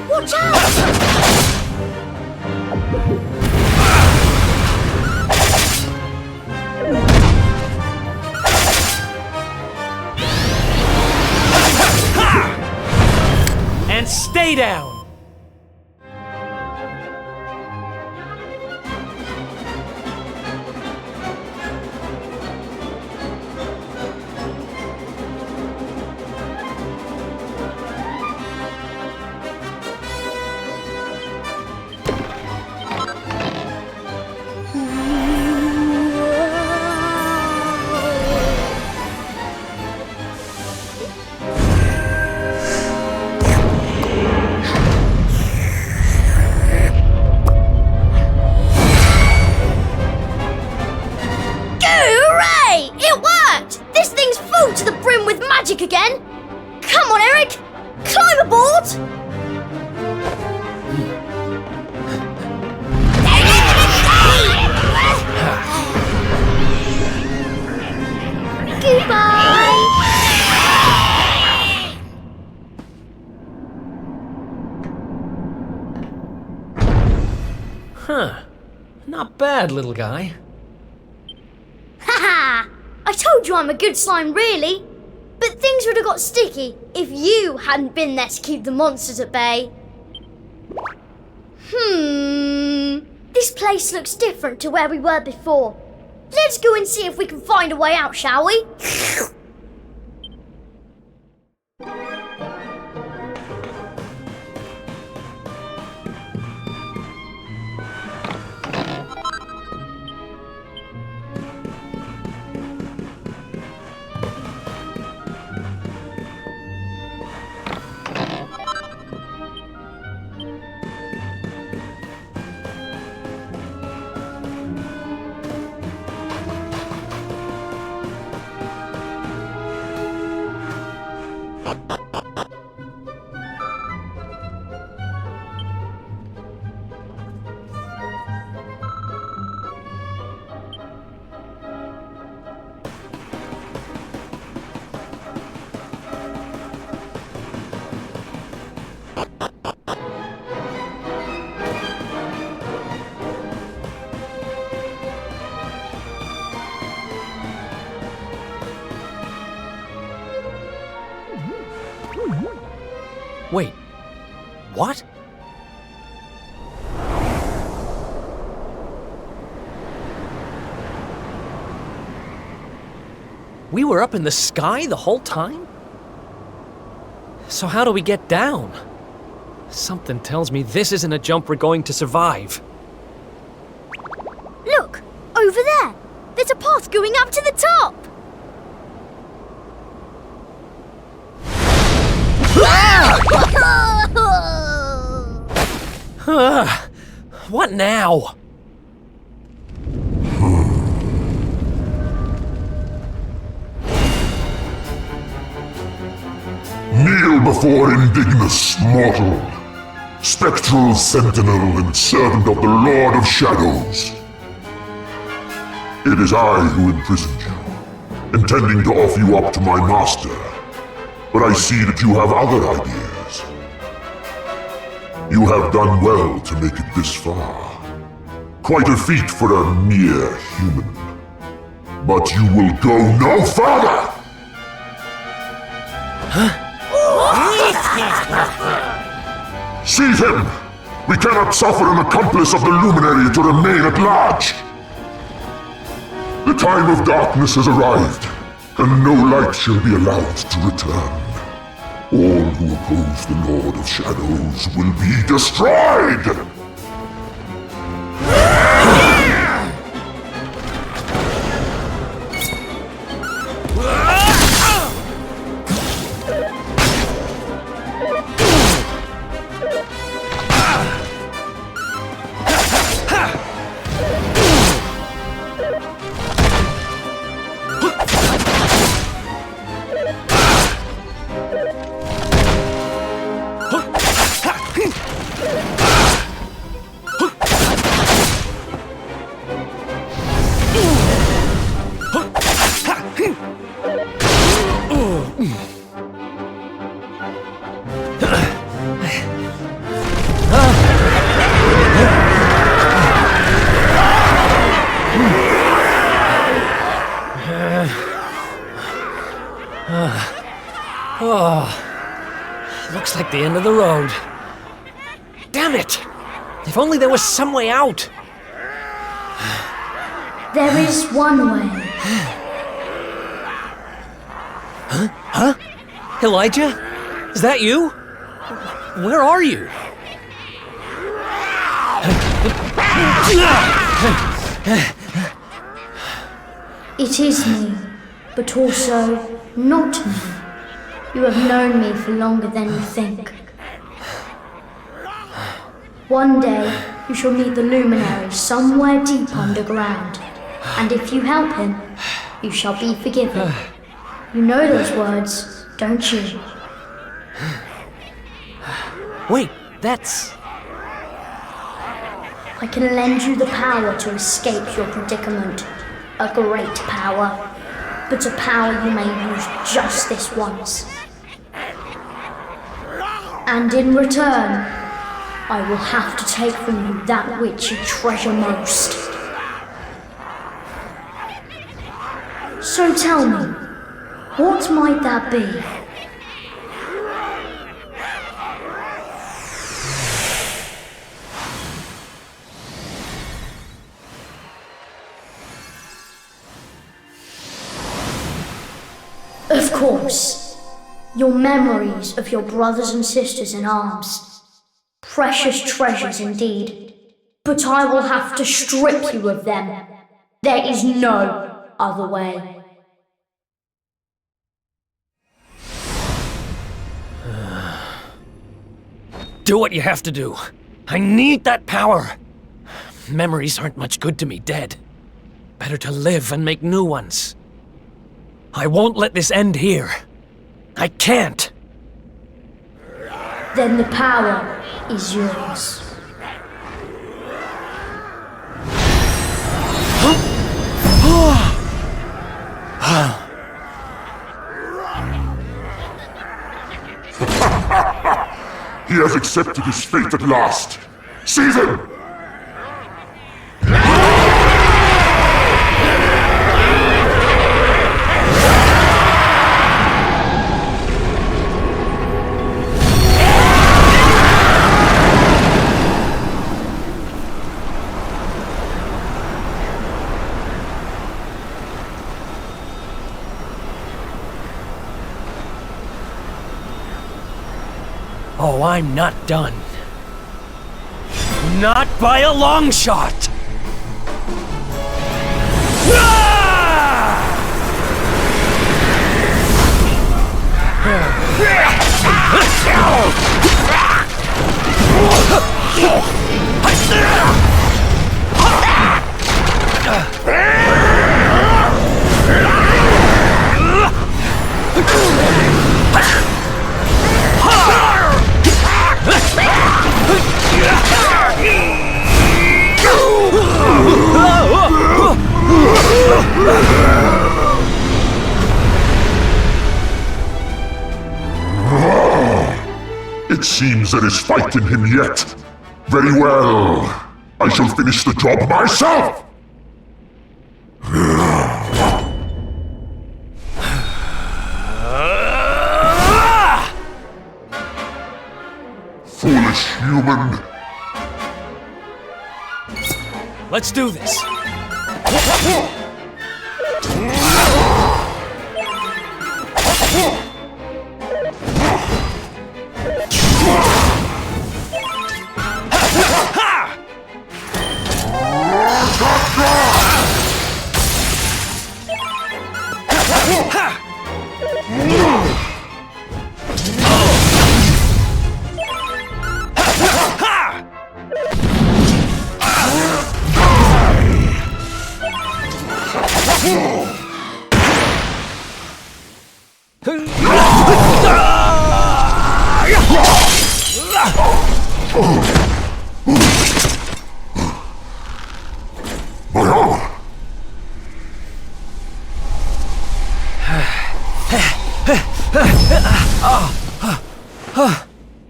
Watch out! And stay down! Hooray! It worked! This thing's full to the brim with magic again! Come on, Eric! Climb aboard! Goodbye! Huh. Not bad, little guy. Haha! I told you I'm a good slime, really. But things would have got sticky if you hadn't been there to keep the monsters at bay. This place looks different to where we were before. Let's go and see if we can find a way out, shall we? Wait, what? We were up in the sky the whole time? So how do we get down? Something tells me this isn't a jump we're going to survive. Look! Over there! There's a path going up to the top! What now? Kneel before Indignus, mortal, spectral sentinel and servant of the Lord of Shadows. It is I who imprisoned you, intending to offer you up to my master. But I see that you have other ideas. You have done well to make it this far. Quite a feat for a mere human. But you will go no further! Seize him! We cannot suffer an accomplice of the Luminary to remain at large! The time of darkness has arrived, and no light shall be allowed to return. All who oppose the Lord of Shadows will be destroyed! Looks like the end of the road. Damn it! If only there was some way out! There is one way. Huh? Elijah? Is that you? Where are you? It is me, but also not me. You have known me for longer than you think. One day, you shall meet the Luminary somewhere deep underground, and if you help him, you shall be forgiven. You know those words, don't you? Wait, that's... I can lend you the power to escape your predicament. A great power, but a power you may use just this once. And in return, I will have to take from you that which you treasure most. So tell me, what might that be? Of course. Your memories of your brothers and sisters in arms. Precious treasures indeed. But I will have to strip you of them. There is no other way. Do what you have to do. I need that power. Memories aren't much good to me dead. Better to live and make new ones. I won't let this end here. I can't. Then the power is yours. He has accepted his fate at last. Seize him! Oh, I'm not done. Not by a long shot! It seems there is fight in him yet. Very well. I shall finish the job myself! Foolish human. Let's do this.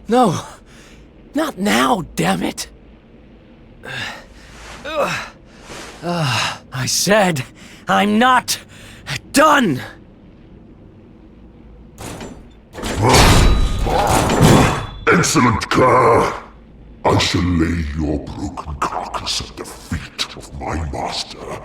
No, not now, damn it. I said, I'm not done. Excellent, Kerr. I shall lay your broken carcass at the feet of my master.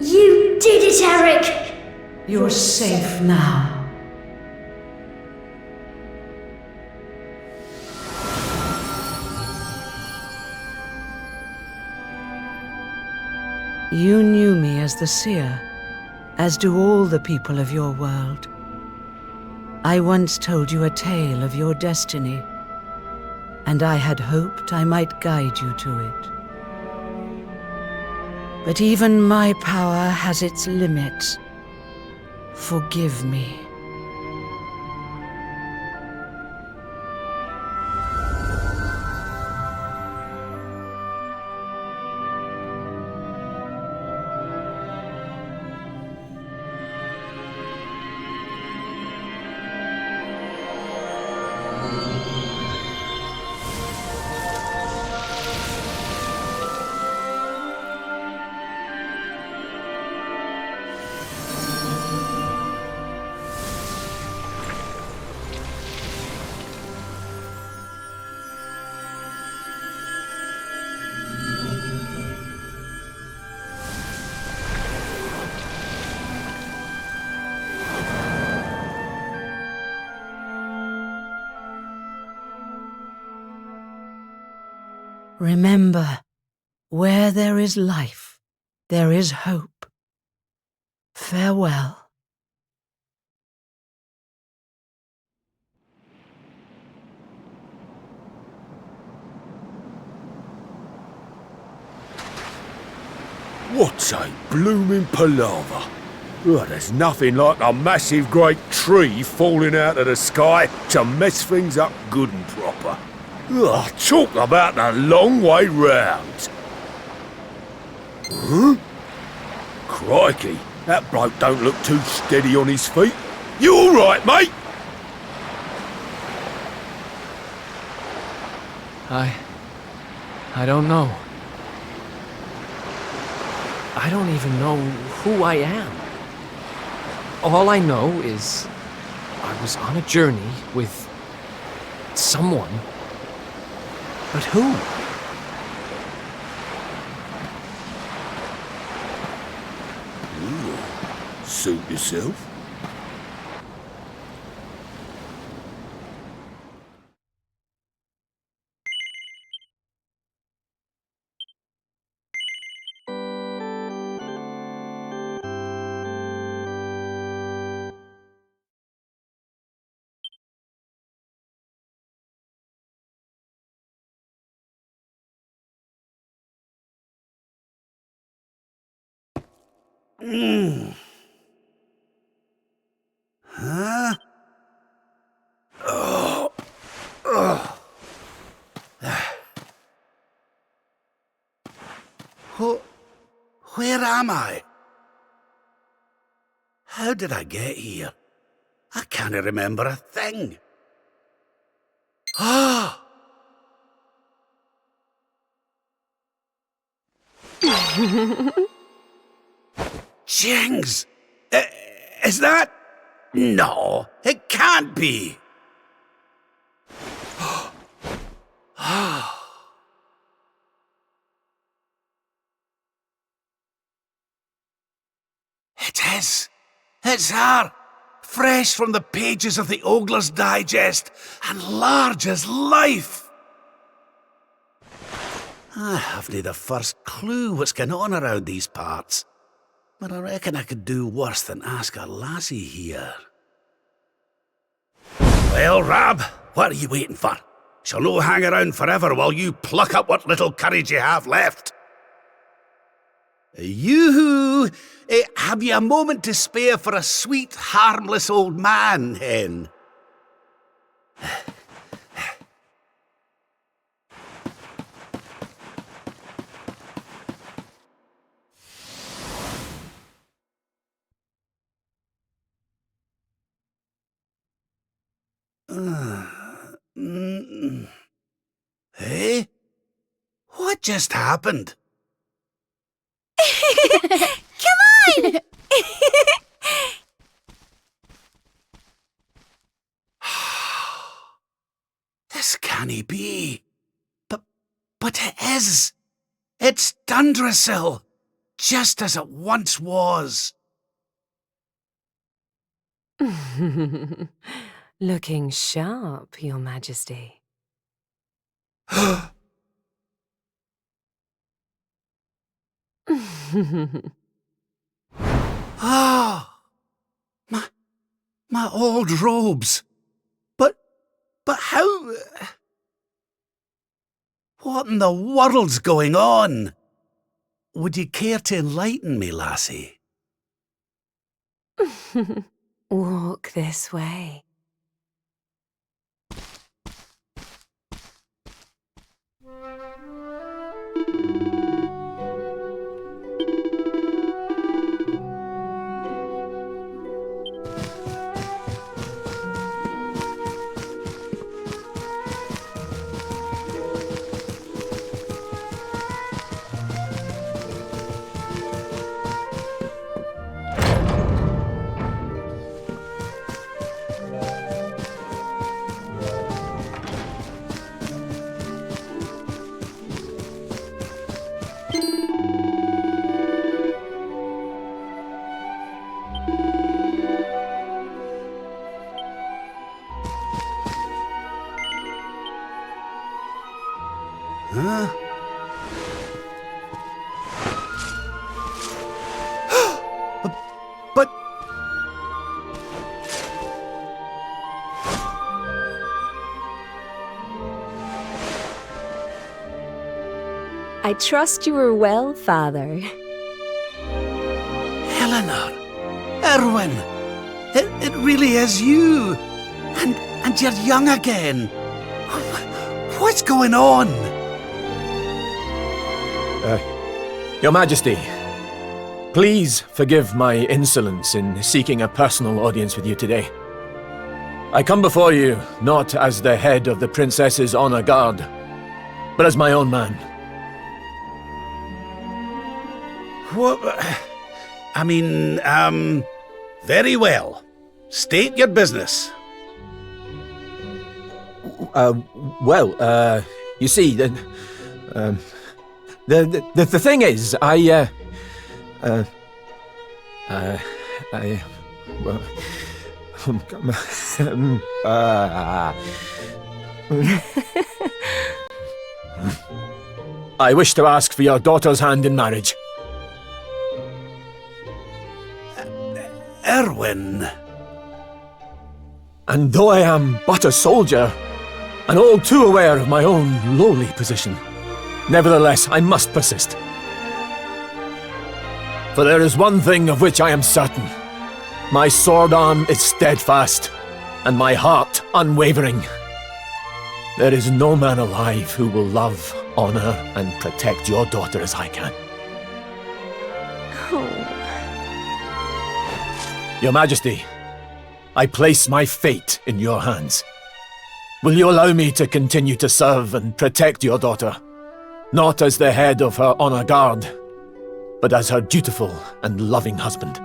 You did it, Eric! You're safe now. You knew me as the seer, as do all the people of your world. I once told you a tale of your destiny, and I had hoped I might guide you to it. But even my power has its limits. Forgive me. Remember, where there is life, there is hope. Farewell. What a blooming palaver. Oh, there's nothing like a massive great tree falling out of the sky to mess things up good and proper. Oh, talk about the long way round. Huh? Crikey, That bloke don't look too steady on his feet. You all right, mate? I don't know. I don't even know who I am. All I know is I was on a journey with someone. But who? Suit yourself. Huh? Oh. Oh. Where am I? How did I get here? I can't remember a thing. Ah! Jings! Is that... No, it can't be. It is. It's her. Fresh from the pages of the Ogler's Digest and large as life. I haven't the first clue what's going on around these parts. But I reckon I could do worse than ask a lassie here. Well, Rab, what are you waiting for? She'll no hang around forever while you pluck up what little courage you have left. Yoo-hoo! Have you a moment to spare for a sweet, harmless old man, hen? Hey? What just happened? Come on! This can't be. But it is. It's Dundrasil, just as it once was. Looking sharp, Your Majesty. Ah! My old robes. But how... What in the world's going on? Would you care to enlighten me, lassie? Walk this way. Huh? But... I trust you are well, Father. Eleanor! Erwin! It really is you! And you're young again! What's going on? Your Majesty, Please forgive my insolence in seeking a personal audience with you today. I come before you not as the head of the Princess's Honor Guard, but as my own man. What? Very well. State your business. You see, the thing is, I wish to ask for your daughter's hand in marriage. Erwin. And though I am but a soldier, and all too aware of my own lowly position, nevertheless I must persist. For there is one thing of which I am certain. My sword arm is steadfast, and my heart unwavering. There is no man alive who will love, honor, and protect your daughter as I can. Your Majesty, I place my fate in your hands. Will you allow me to continue to serve and protect your daughter? Not as the head of her honor guard, but as her dutiful and loving husband.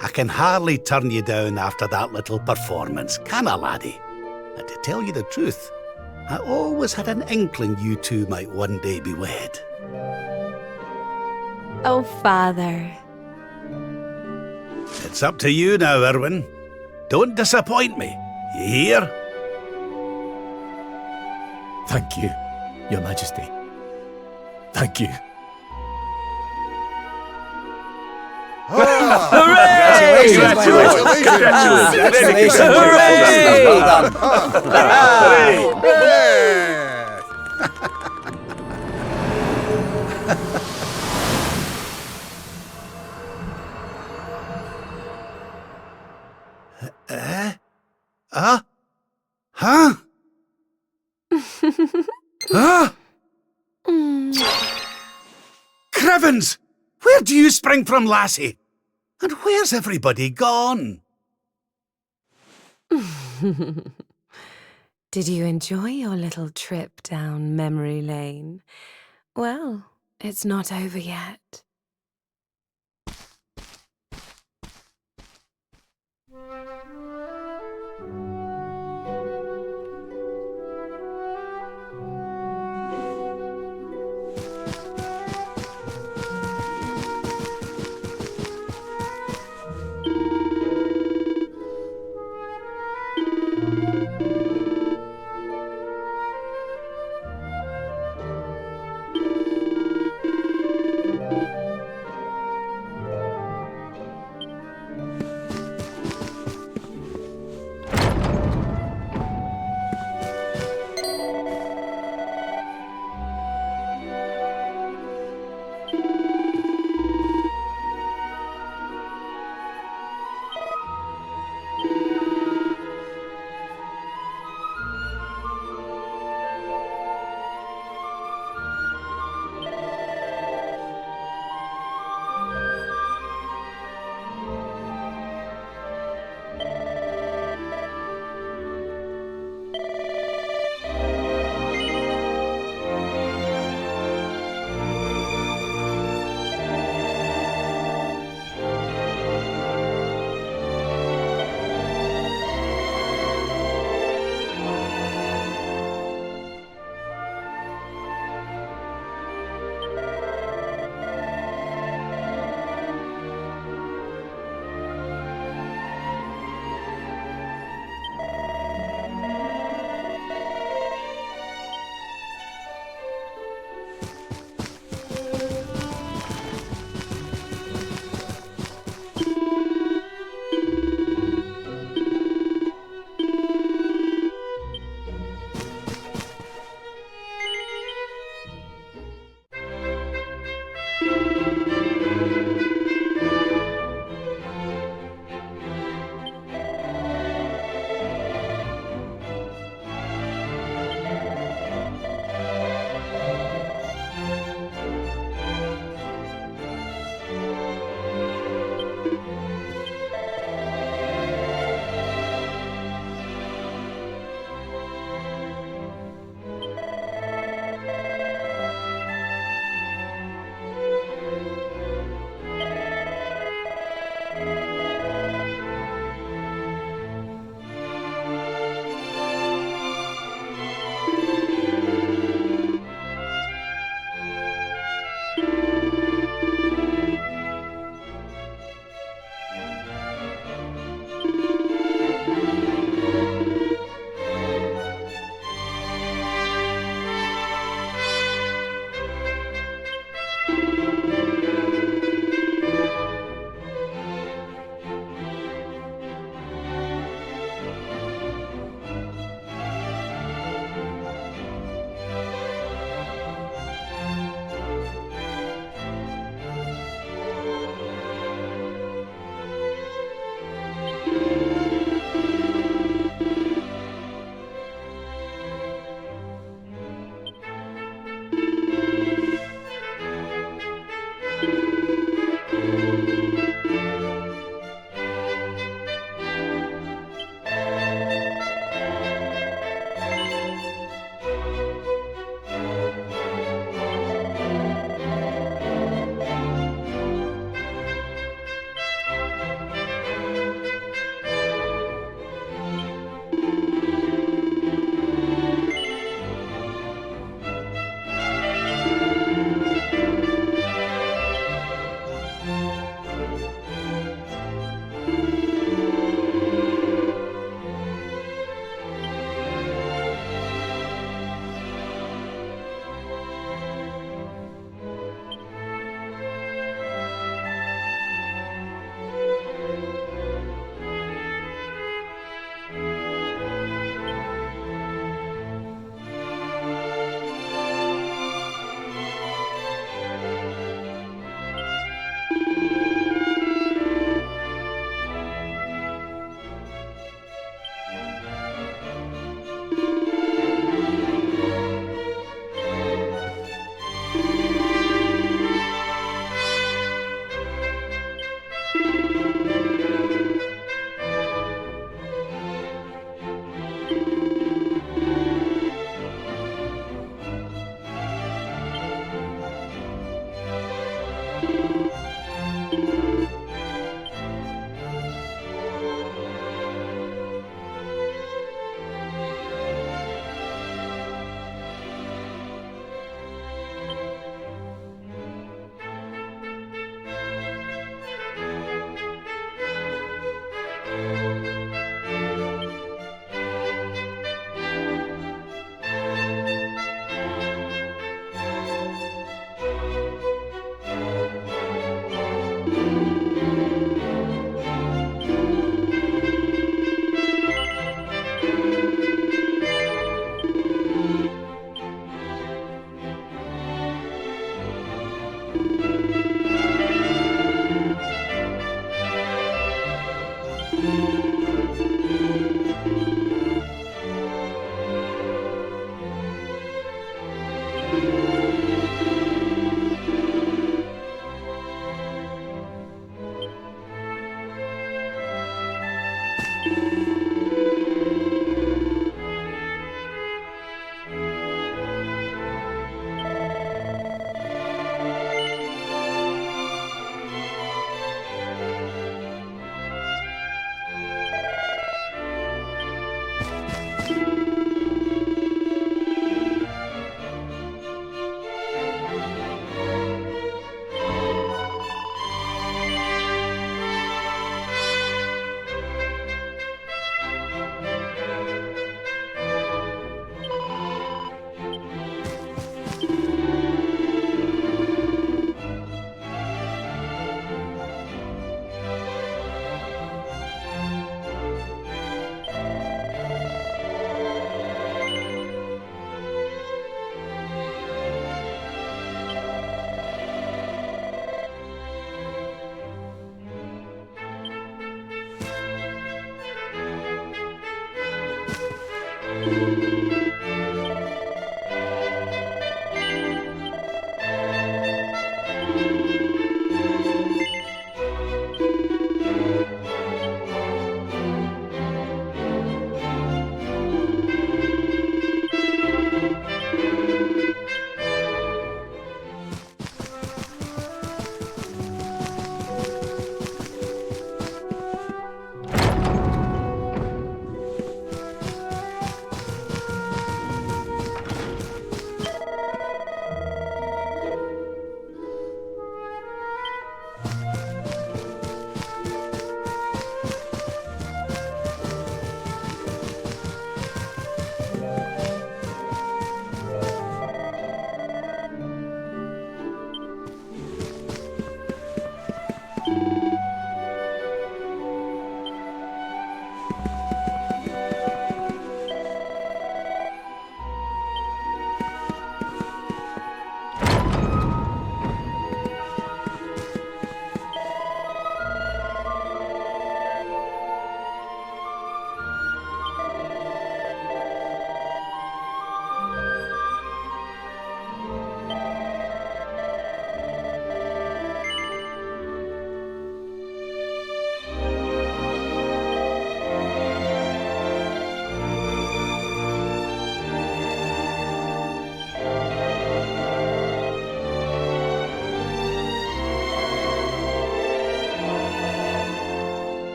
I can hardly turn you down after that little performance, can I, laddie? And to tell you the truth, I always had an inkling you two might one day be wed. Oh, Father. It's up to you now, Erwin. Don't disappoint me. You hear? Thank you, Your Majesty. Thank you. Hooray! Congratulations! Hooray! Well done. Huh? Huh? Crevens! Where do you spring from, lassie? And where's everybody gone? Did you enjoy your little trip down memory lane? Well, it's not over yet.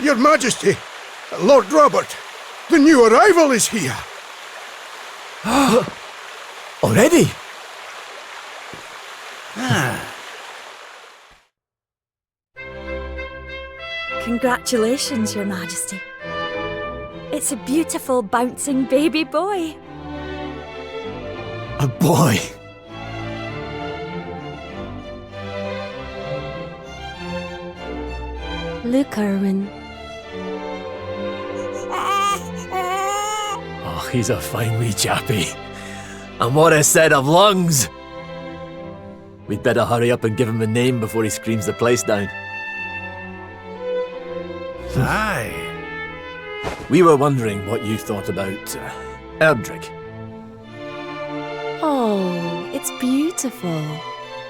Your Majesty, Lord Robert, the new arrival is here. Already? Congratulations, Your Majesty. It's a beautiful, bouncing baby boy. A boy. Look, Erwin. Oh, he's a fine wee chappie. And what a set of lungs! We'd better hurry up and give him a name before he screams the place down. Aye. We were wondering what you thought about Erdrick. Oh, it's beautiful.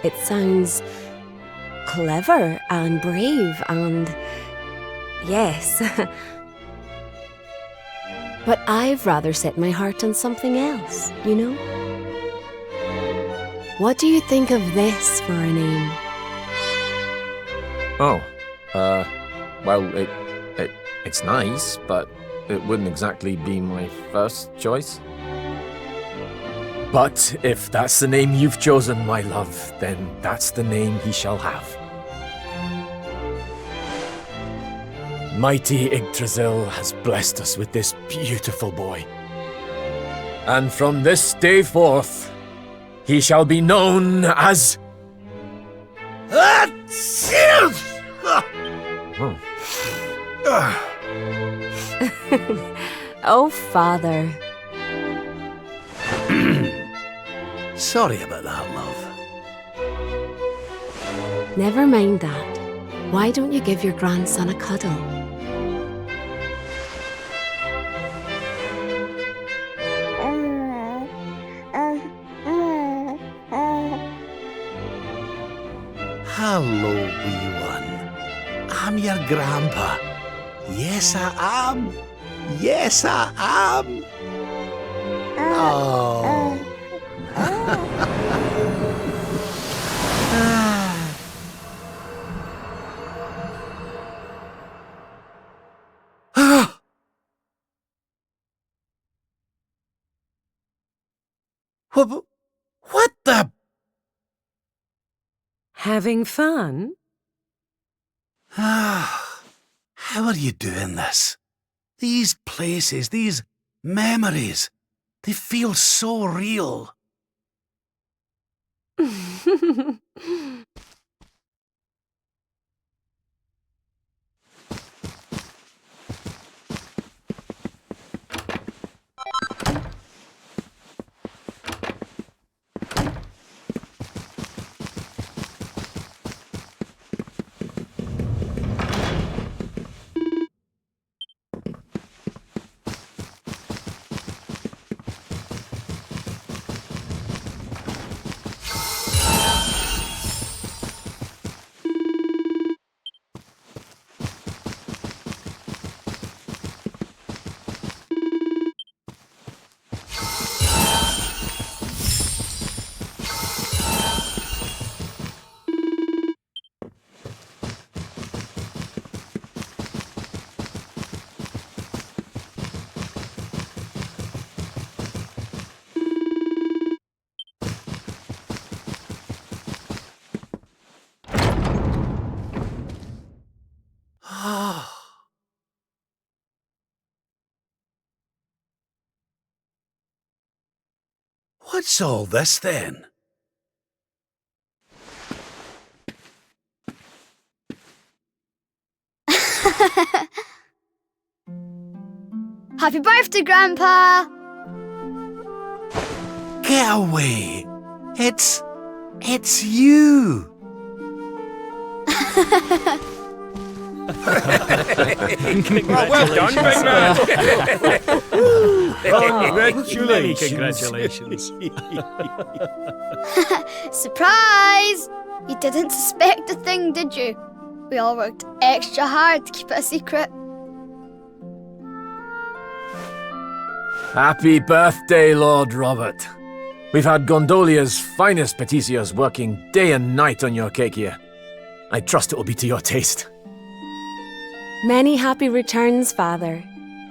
It sounds clever and brave and... yes. But I've rather set my heart on something else, you know? What do you think of this for a name? Oh, well, it's nice, but it wouldn't exactly be my first choice. But if that's the name you've chosen, my love, then that's the name he shall have. Mighty Yggdrasil has blessed us with this beautiful boy. And from this day forth, he shall be known as... Oh, Father. Sorry about that, love. Never mind that. Why don't you give your grandson a cuddle? Hello, wee one. I'm your grandpa. Yes, I am. Yes, I am. Oh. What the? Having fun? How are you doing this? These places, these memories, they feel so real. What's all this then? Happy birthday, Grandpa! Get away! It's you! Well done, big man! Congratulations. Surprise! You didn't suspect a thing, did you? We all worked extra hard to keep it a secret. Happy birthday, Lord Robert. We've had Gondolia's finest patissiers working day and night on your cake here. I trust it will be to your taste. Many happy returns, Father.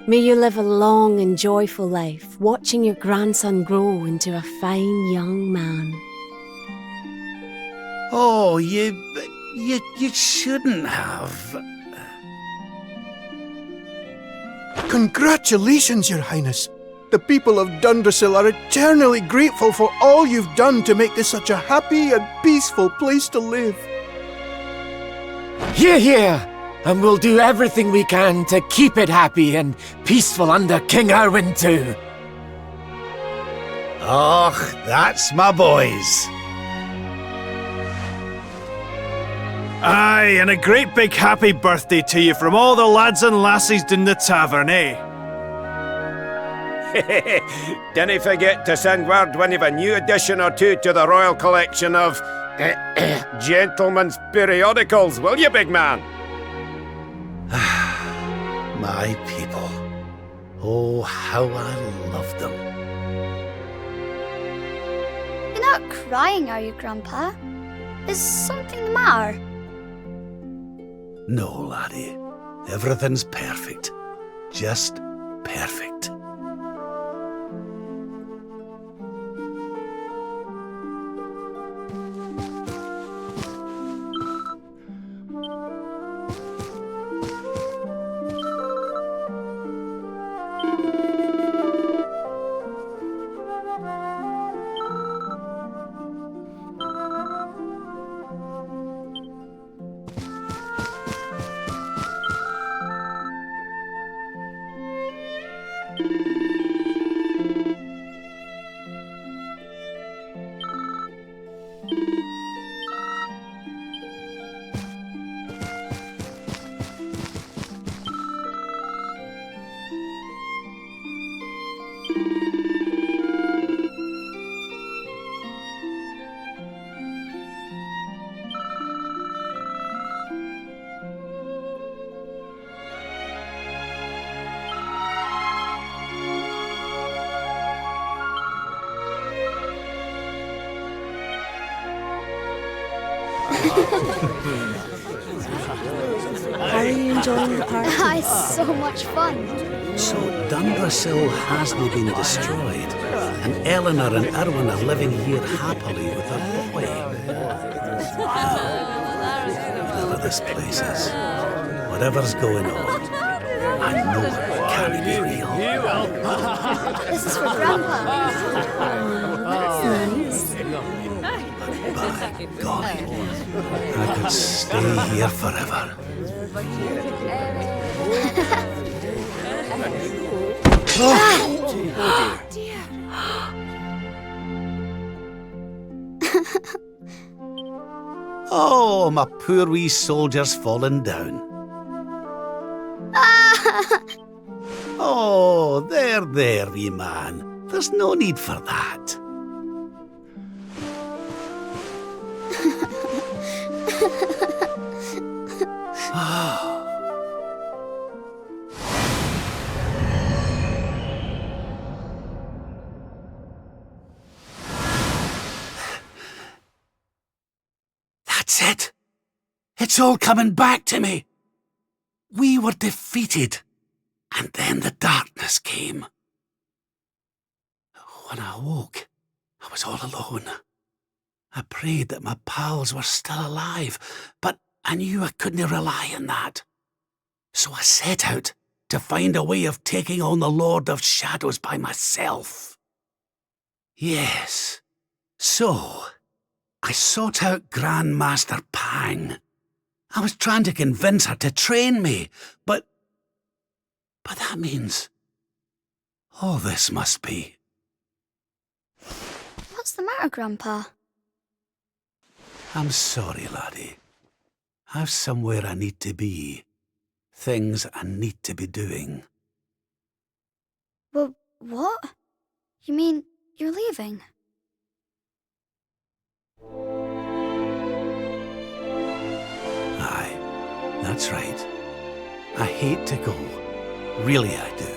May you live a long and joyful life, watching your grandson grow into a fine young man. Oh, you shouldn't have. Congratulations, Your Highness. The people of Dundrasil are eternally grateful for all you've done to make this such a happy and peaceful place to live. Hear, hear! And we'll do everything we can to keep it happy and peaceful under King Erwin too. Och, that's my boys. Aye, and a great big happy birthday to you from all the lads and lassies in the tavern, eh? Dinna forget to send word when you've a new edition or two to the Royal Collection of Gentlemen's Periodicals, will you, big man? My people. Oh, how I love them. You're not crying, are you, Grandpa? Is something the matter? No, laddie. Everything's perfect. Just perfect. How are you enjoying the party? It's so much fun. So Dundrasil hasn't been destroyed, and Eleanor and Erwin are living here happily with their boy. Whatever this place is, whatever's going on, I know it can't be real. This is for Grandpa. That's nice. By God, I could stay here forever. Oh dear. Oh, my poor wee soldier's fallen down. Oh, there, wee man. There's no need for that. That's it. It's all coming back to me. We were defeated, and then the darkness came. When I woke, I was all alone. I prayed that my pals were still alive, but I knew I couldn't rely on that. So I set out to find a way of taking on the Lord of Shadows by myself. Yes, so I sought out Grandmaster Pang. I was trying to convince her to train me, but that means all this must be. What's the matter, Grandpa? I'm sorry, laddie. I've somewhere I need to be. Things I need to be doing. Well, what? You mean you're leaving? Aye, that's right. I hate to go. Really I do.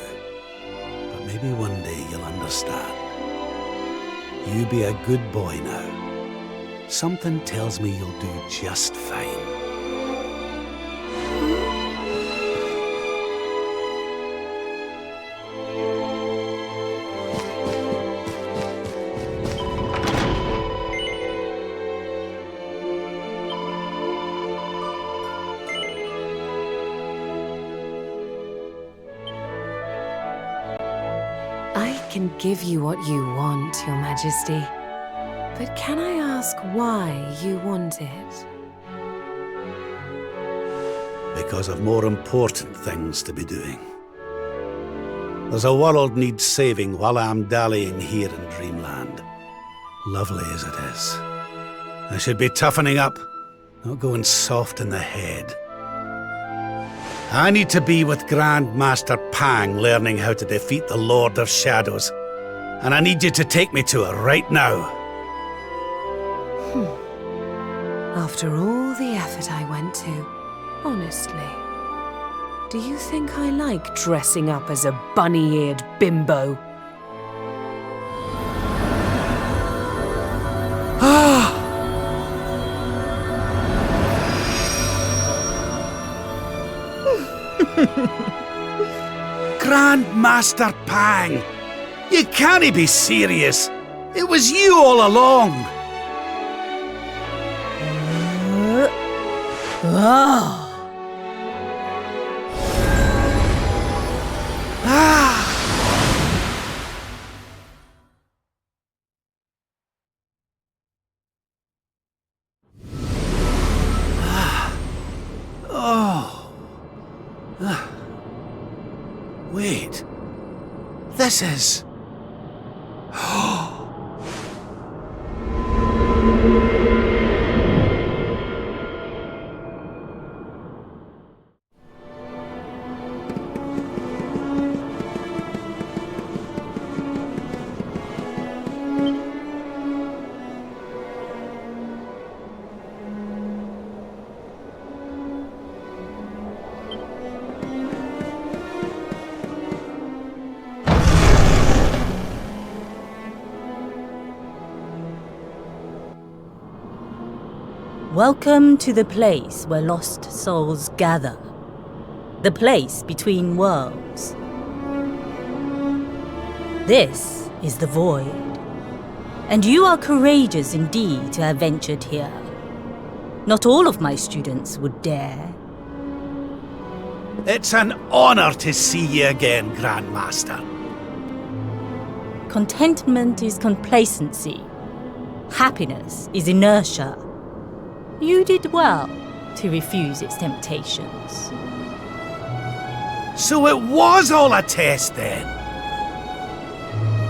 But maybe one day you'll understand. You be a good boy now. Something tells me you'll do just fine. can give you what you want, Your Majesty. But can I ask why you want it? Because of more important things to be doing. There's a world needs saving while I'm dallying here in Dreamland. Lovely as it is. I should be toughening up, not going soft in the head. I need to be with Grandmaster Pang learning how to defeat the Lord of Shadows. And I need you to take me to her right now. After all the effort I went to, honestly, do you think I like dressing up as a bunny-eared bimbo? Grandmaster Pang! You can't be serious! It was you all along! Wait. This is... Welcome to the place where lost souls gather. The place between worlds. This is the Void. And you are courageous indeed to have ventured here. Not all of my students would dare. It's an honor to see you again, Grandmaster. Contentment is complacency. Happiness is inertia. You did well to refuse its temptations. So it was all a test then?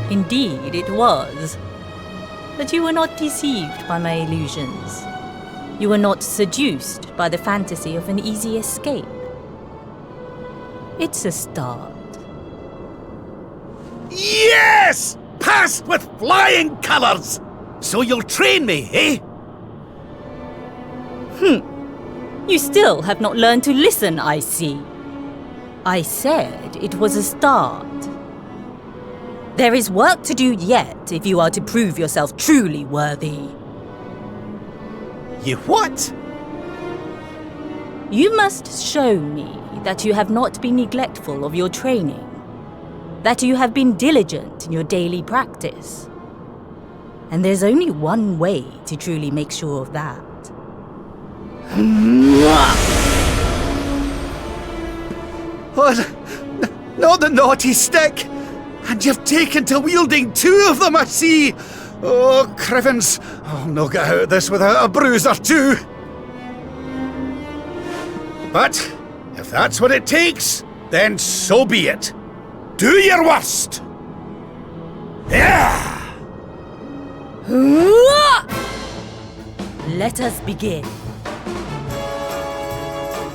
Indeed, it was. But you were not deceived by my illusions. You were not seduced by the fantasy of an easy escape. It's a start. Yes! Passed with flying colours! So you'll train me, eh? You still have not learned to listen, I see. I said it was a start. There is work to do yet if you are to prove yourself truly worthy. You what? You must show me that you have not been neglectful of your training. That you have been diligent in your daily practice. And there's only one way to truly make sure of that. Oh, not the naughty stick! And you've taken to wielding two of them, I see! Oh, Crivens, I'll not get out of this without a bruise or two! But, if that's what it takes, then so be it. Do your worst! Yeah! Let us begin.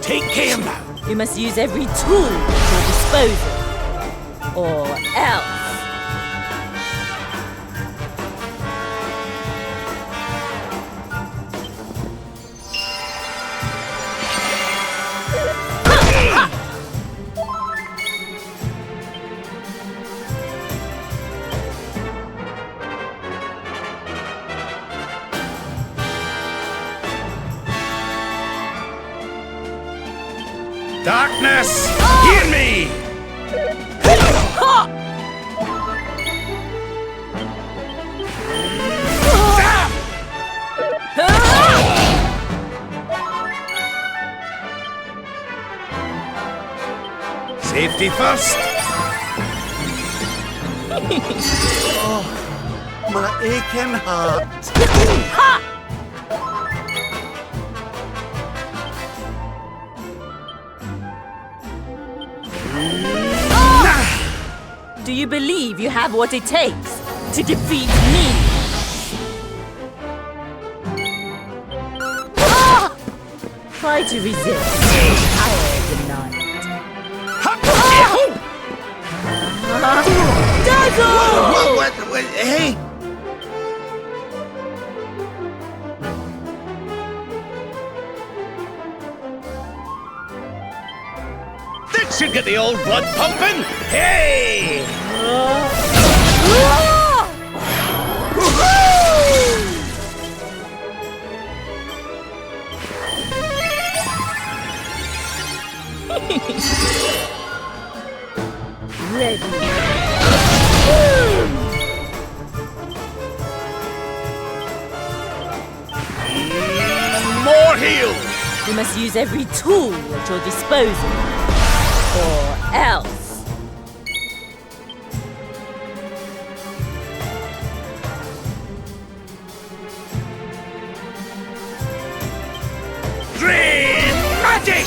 Take care now. You must use every tool at your disposal. Or else. Darkness, hear me! Safety first. My aching heart. Do you believe you have what it takes to defeat me? Try to resist the power of the night. Dazzle! What? Hey! That should get the old blood pumping! Hey! Ready. More heal! You must use every tool at your disposal, or else. Green magic!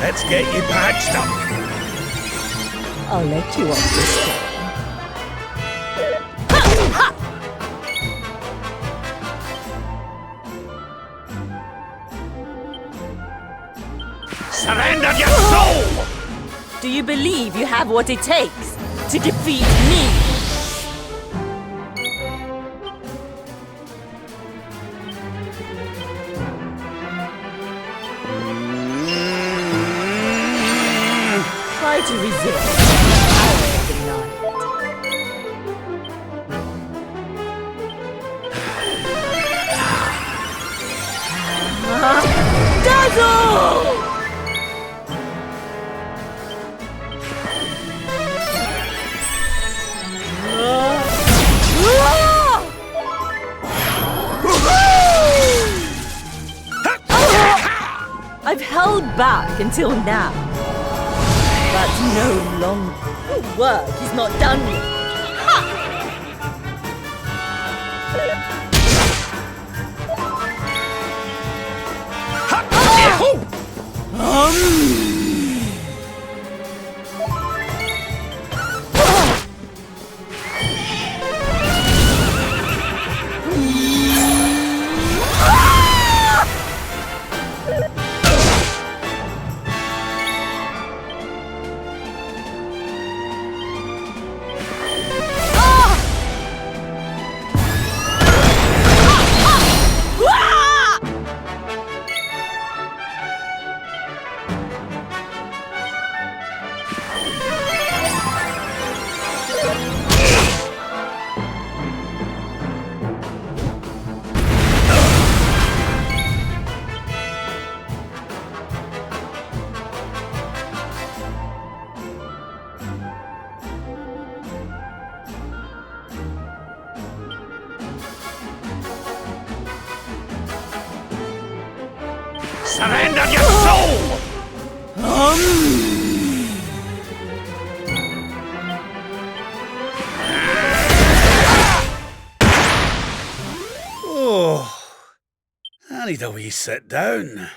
Let's get you patched up. I'll let you off this time. Surrender your soul! Do you believe you have what it takes to defeat me? Try to resist the power of the night. Dazzle! I've held back until now, but no longer. Your work is not done yet. Surrender your soul! Oh, I need a wee sit down.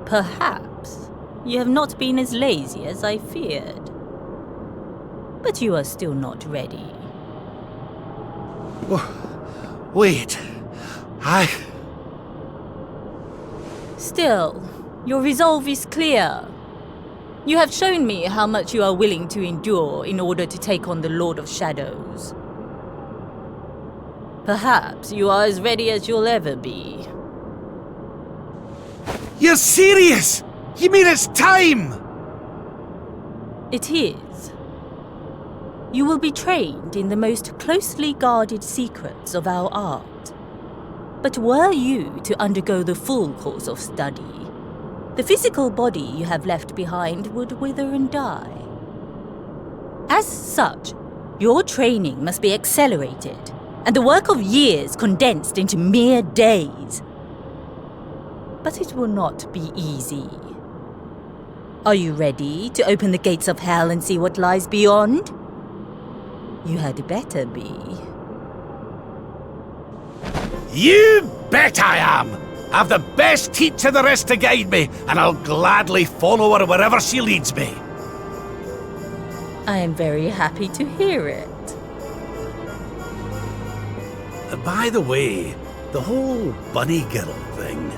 Perhaps you have not been as lazy as I feared. But you are still not ready. Wait, Still, your resolve is clear. You have shown me how much you are willing to endure in order to take on the Lord of Shadows. Perhaps you are as ready as you'll ever be. You're serious? You mean it's time? It is. You will be trained in the most closely guarded secrets of our art. But were you to undergo the full course of study, the physical body you have left behind would wither and die. As such, your training must be accelerated, and the work of years condensed into mere days. But it will not be easy. Are you ready to open the gates of hell and see what lies beyond? You had better be. You bet I am! I've the best teacher there is to guide me, and I'll gladly follow her wherever she leads me. I am very happy to hear it. By the way, the whole bunny girl thing,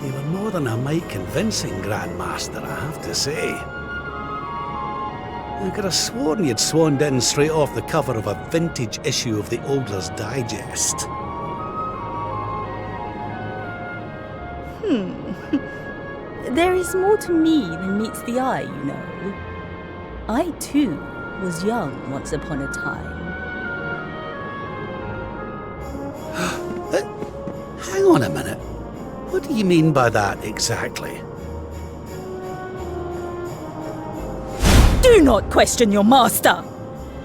you were more than a mite convincing, Grandmaster, I have to say. I could have sworn you'd swanned in straight off the cover of a vintage issue of the Ogler's Digest. There is more to me than meets the eye, you know. I, too, was young once upon a time. Hang on a minute. What do you mean by that exactly? Do not question your master!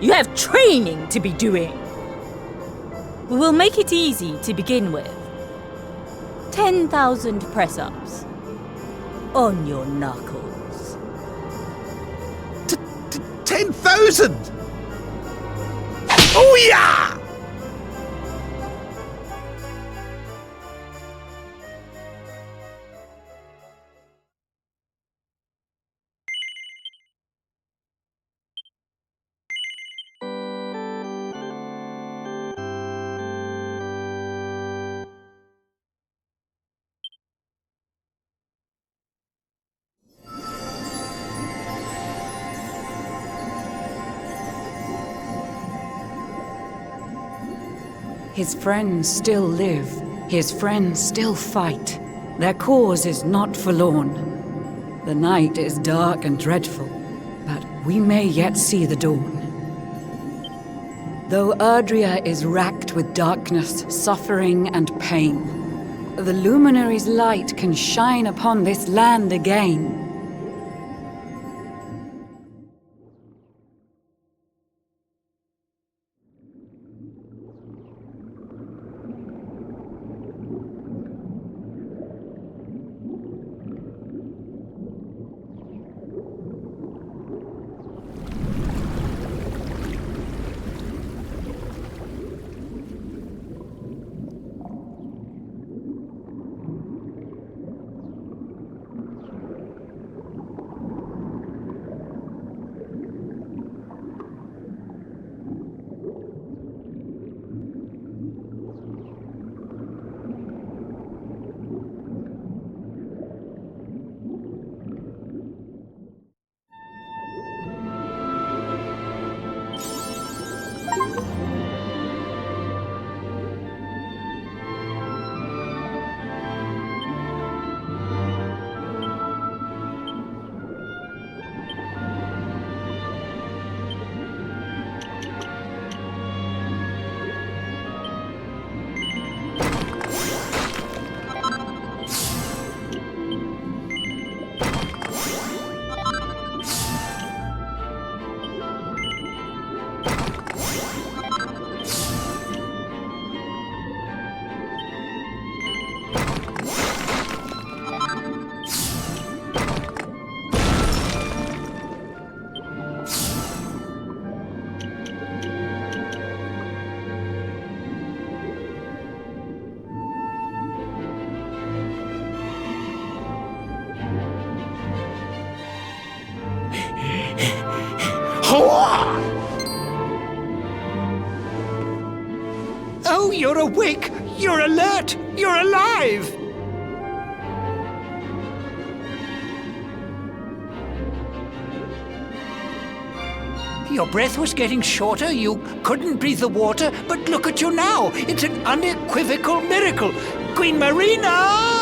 You have training to be doing! We will make it easy to begin with. 10,000 press-ups. On your knuckles. 10,000! Oh yeah! His friends still live. His friends still fight. Their cause is not forlorn. The night is dark and dreadful, but we may yet see the dawn. Though Erdrea is racked with darkness, suffering, and pain, the Luminary's light can shine upon this land again. Oh, you're awake! You're alert! You're alive! Your breath was getting shorter, you couldn't breathe the water, but look at you now! It's an unequivocal miracle! Queen Marina!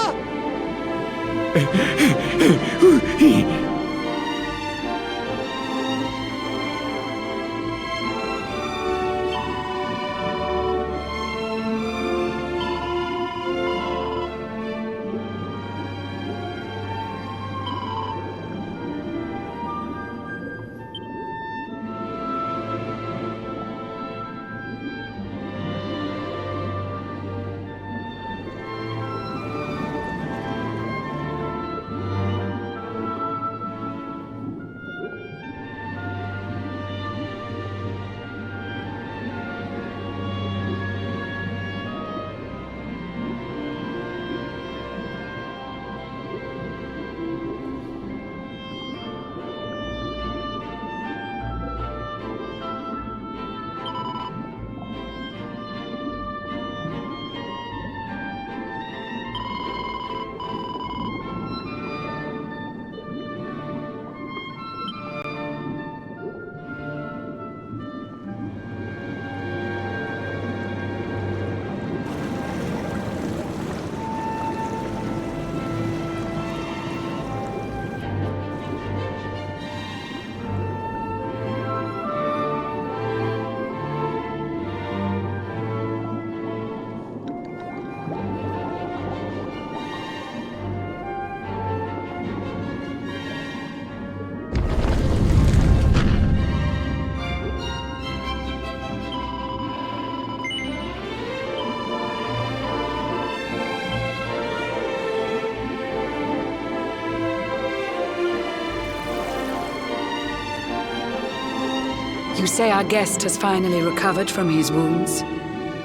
You say our guest has finally recovered from his wounds?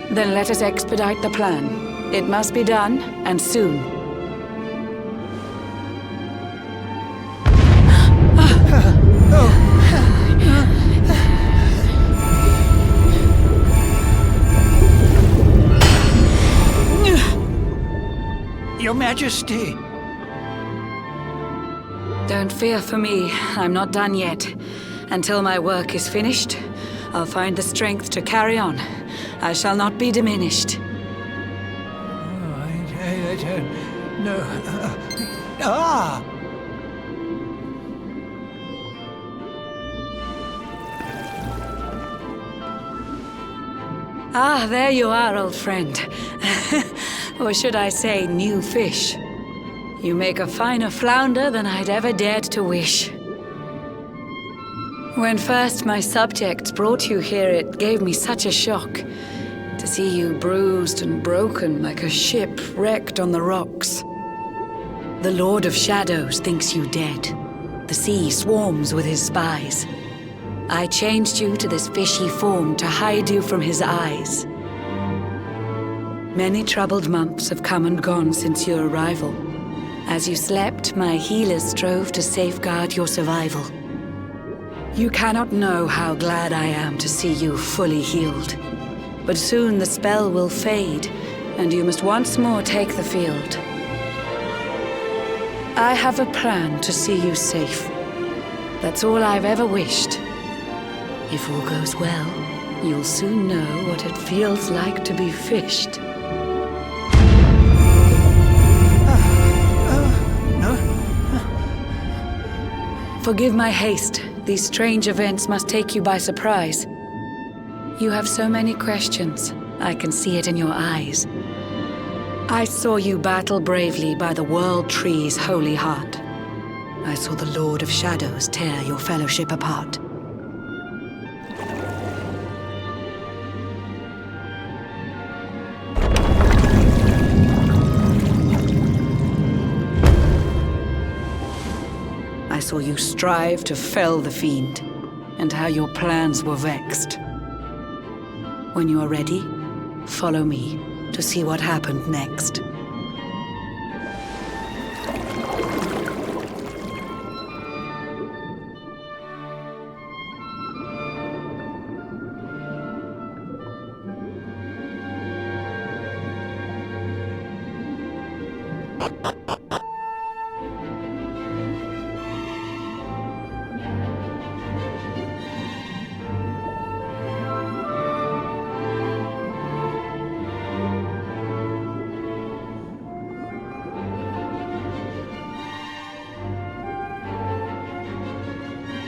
Then let us expedite the plan. It must be done, and soon. Your Majesty! Don't fear for me. I'm not done yet. Until my work is finished, I'll find the strength to carry on. I shall not be diminished. No. Ah! Ah, there you are, old friend. Or should I say, new fish. You make a finer flounder than I'd ever dared to wish. When first my subjects brought you here, it gave me such a shock to see you bruised and broken like a ship wrecked on the rocks. The Lord of Shadows thinks you dead. The sea swarms with his spies. I changed you to this fishy form to hide you from his eyes. Many troubled months have come and gone since your arrival. As you slept, my healers strove to safeguard your survival. You cannot know how glad I am to see you fully healed. But soon the spell will fade, and you must once more take the field. I have a plan to see you safe. That's all I've ever wished. If all goes well, you'll soon know what it feels like to be fished. Forgive my haste. These strange events must take you by surprise. You have so many questions. I can see it in your eyes. I saw you battle bravely by the World Tree's holy heart. I saw the Lord of Shadows tear your fellowship apart. I saw you strive to fell the fiend, and how your plans were vexed. When you are ready, follow me to see what happened next.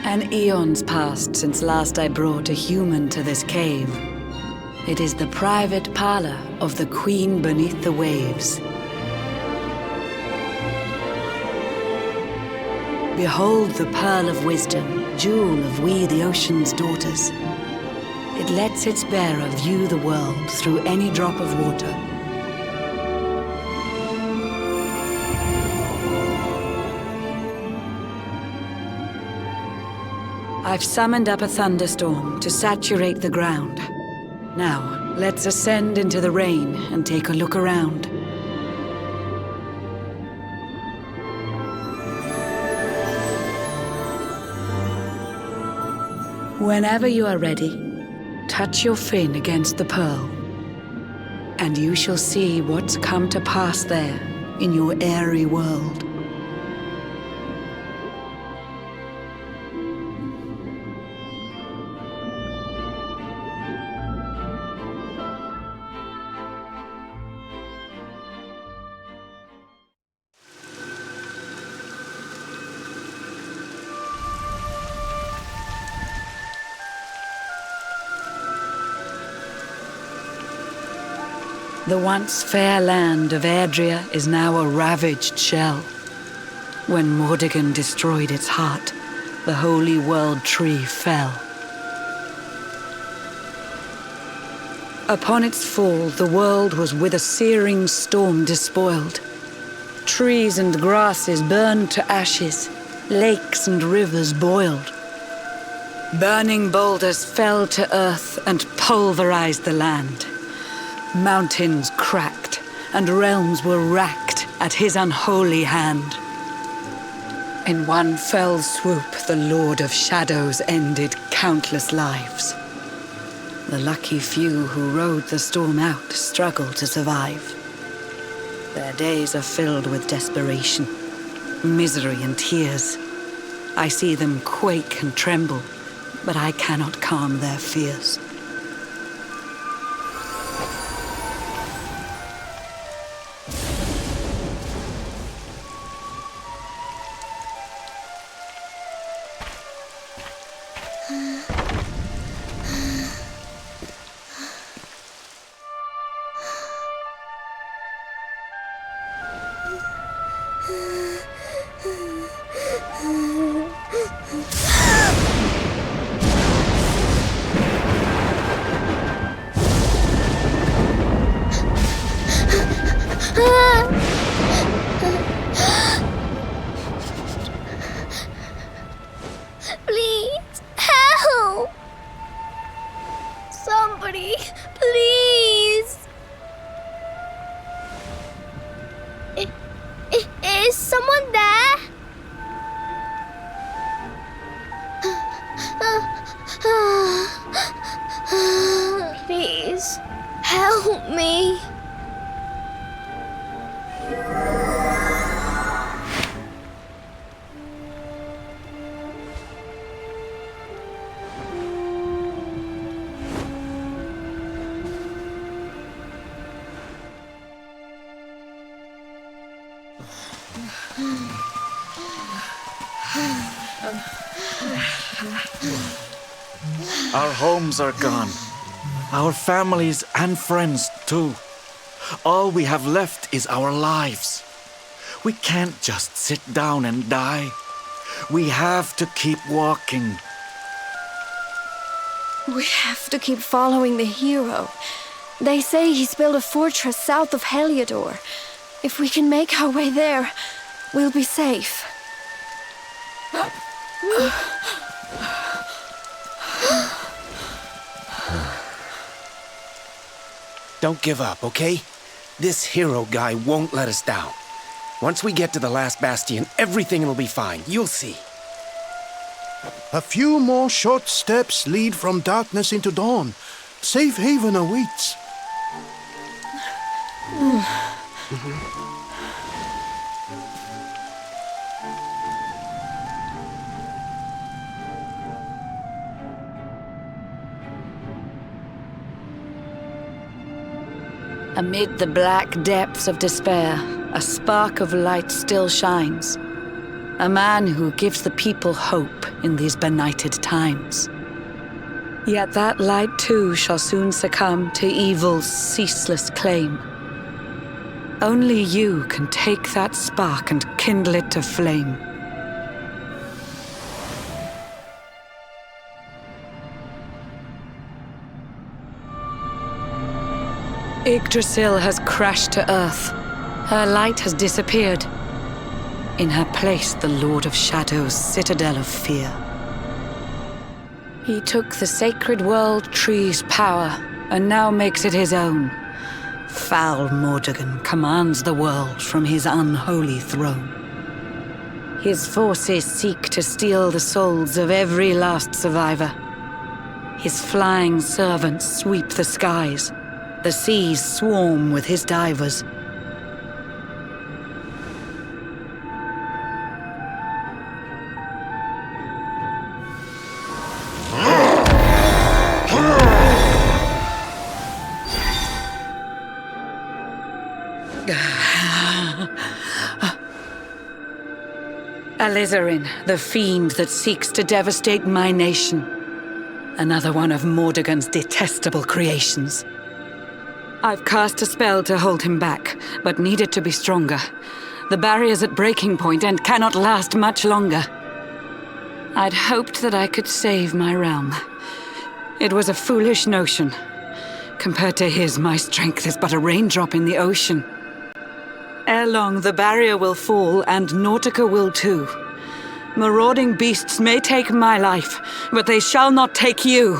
An eon's passed since last I brought a human to this cave. It is the private parlor of the Queen beneath the waves. Behold the pearl of wisdom, jewel of we the ocean's daughters. It lets its bearer view the world through any drop of water. I've summoned up a thunderstorm to saturate the ground. Now, let's ascend into the rain and take a look around. Whenever you are ready, touch your fin against the pearl, and you shall see what's come to pass there in your airy world. The once fair land of Erdrea is now a ravaged shell. When Mordegon destroyed its heart, the holy world tree fell. Upon its fall, the world was with a searing storm despoiled. Trees and grasses burned to ashes, lakes and rivers boiled. Burning boulders fell to earth and pulverized the land. Mountains cracked, and realms were racked at his unholy hand. In one fell swoop, the Lord of Shadows ended countless lives. The lucky few who rode the storm out struggled to survive. Their days are filled with desperation, misery and tears. I see them quake and tremble, but I cannot calm their fears. Please, help! Somebody, please! Is someone there? Please, help me. Our homes are gone. Our families and friends too. All we have left is our lives. We can't just sit down and die. We have to keep walking. We have to keep following the hero. They say he's built a fortress south of Heliodor. If we can make our way there, we'll be safe. Don't give up, okay? This hero guy won't let us down. Once we get to the last bastion, everything will be fine. You'll see. A few more short steps lead from darkness into dawn. Safe haven awaits. Amid the black depths of despair, a spark of light still shines. A man who gives the people hope in these benighted times. Yet that light too shall soon succumb to evil's ceaseless claim. Only you can take that spark and kindle it to flame. Yggdrasil has crashed to earth. Her light has disappeared. In her place, the Lord of Shadows' citadel of fear. He took the sacred world tree's power and now makes it his own. Foul Mordegon commands the world from his unholy throne. His forces seek to steal the souls of every last survivor. His flying servants sweep the skies. The seas swarm with his divers. Alizarin, the fiend that seeks to devastate my nation. Another one of Mordegon's detestable creations. I've cast a spell to hold him back, but need it to be stronger. The barrier's at breaking point and cannot last much longer. I'd hoped that I could save my realm. It was a foolish notion. Compared to his, my strength is but a raindrop in the ocean. Ere long, the barrier will fall, and Nautica will too. Marauding beasts may take my life, but they shall not take you.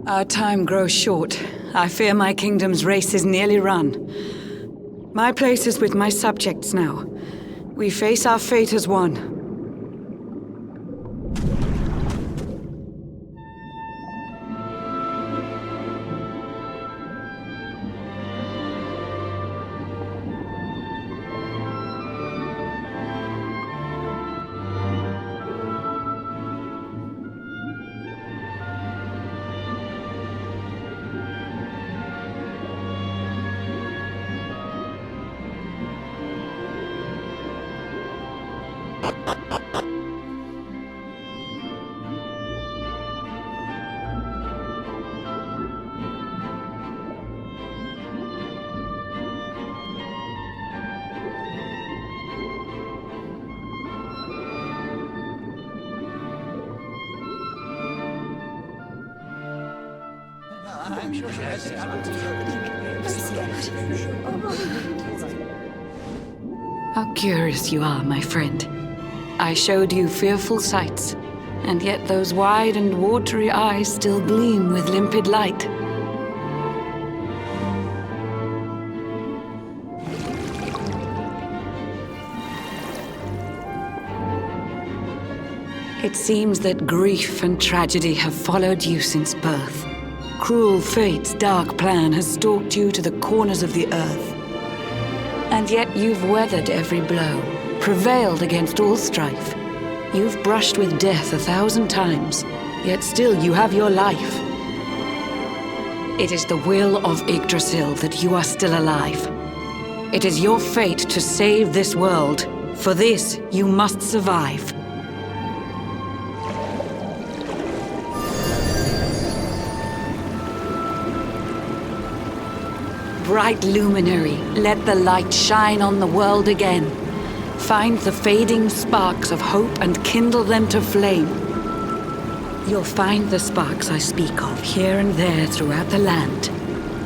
Our time grows short. I fear my kingdom's race is nearly run. My place is with my subjects now. We face our fate as one. How curious you are, my friend. I showed you fearful sights, and yet those wide and watery eyes still gleam with limpid light. It seems that grief and tragedy have followed you since birth. Cruel fate's dark plan has stalked you to the corners of the earth. And yet you've weathered every blow, prevailed against all strife. You've brushed with death 1,000 times, yet still you have your life. It is the will of Yggdrasil that you are still alive. It is your fate to save this world. For this, you must survive. Bright luminary, let the light shine on the world again. Find the fading sparks of hope and kindle them to flame. You'll find the sparks I speak of here and there throughout the land.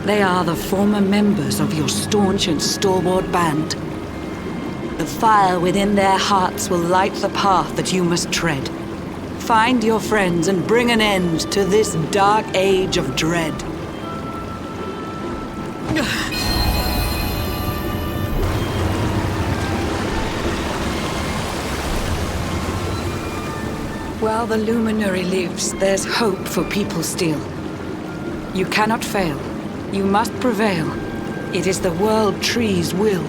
They are the former members of your staunch and stalwart band. The fire within their hearts will light the path that you must tread. Find your friends and bring an end to this dark age of dread. While the luminary lives, there's hope for people still. You cannot fail. You must prevail. It is the World Tree's will.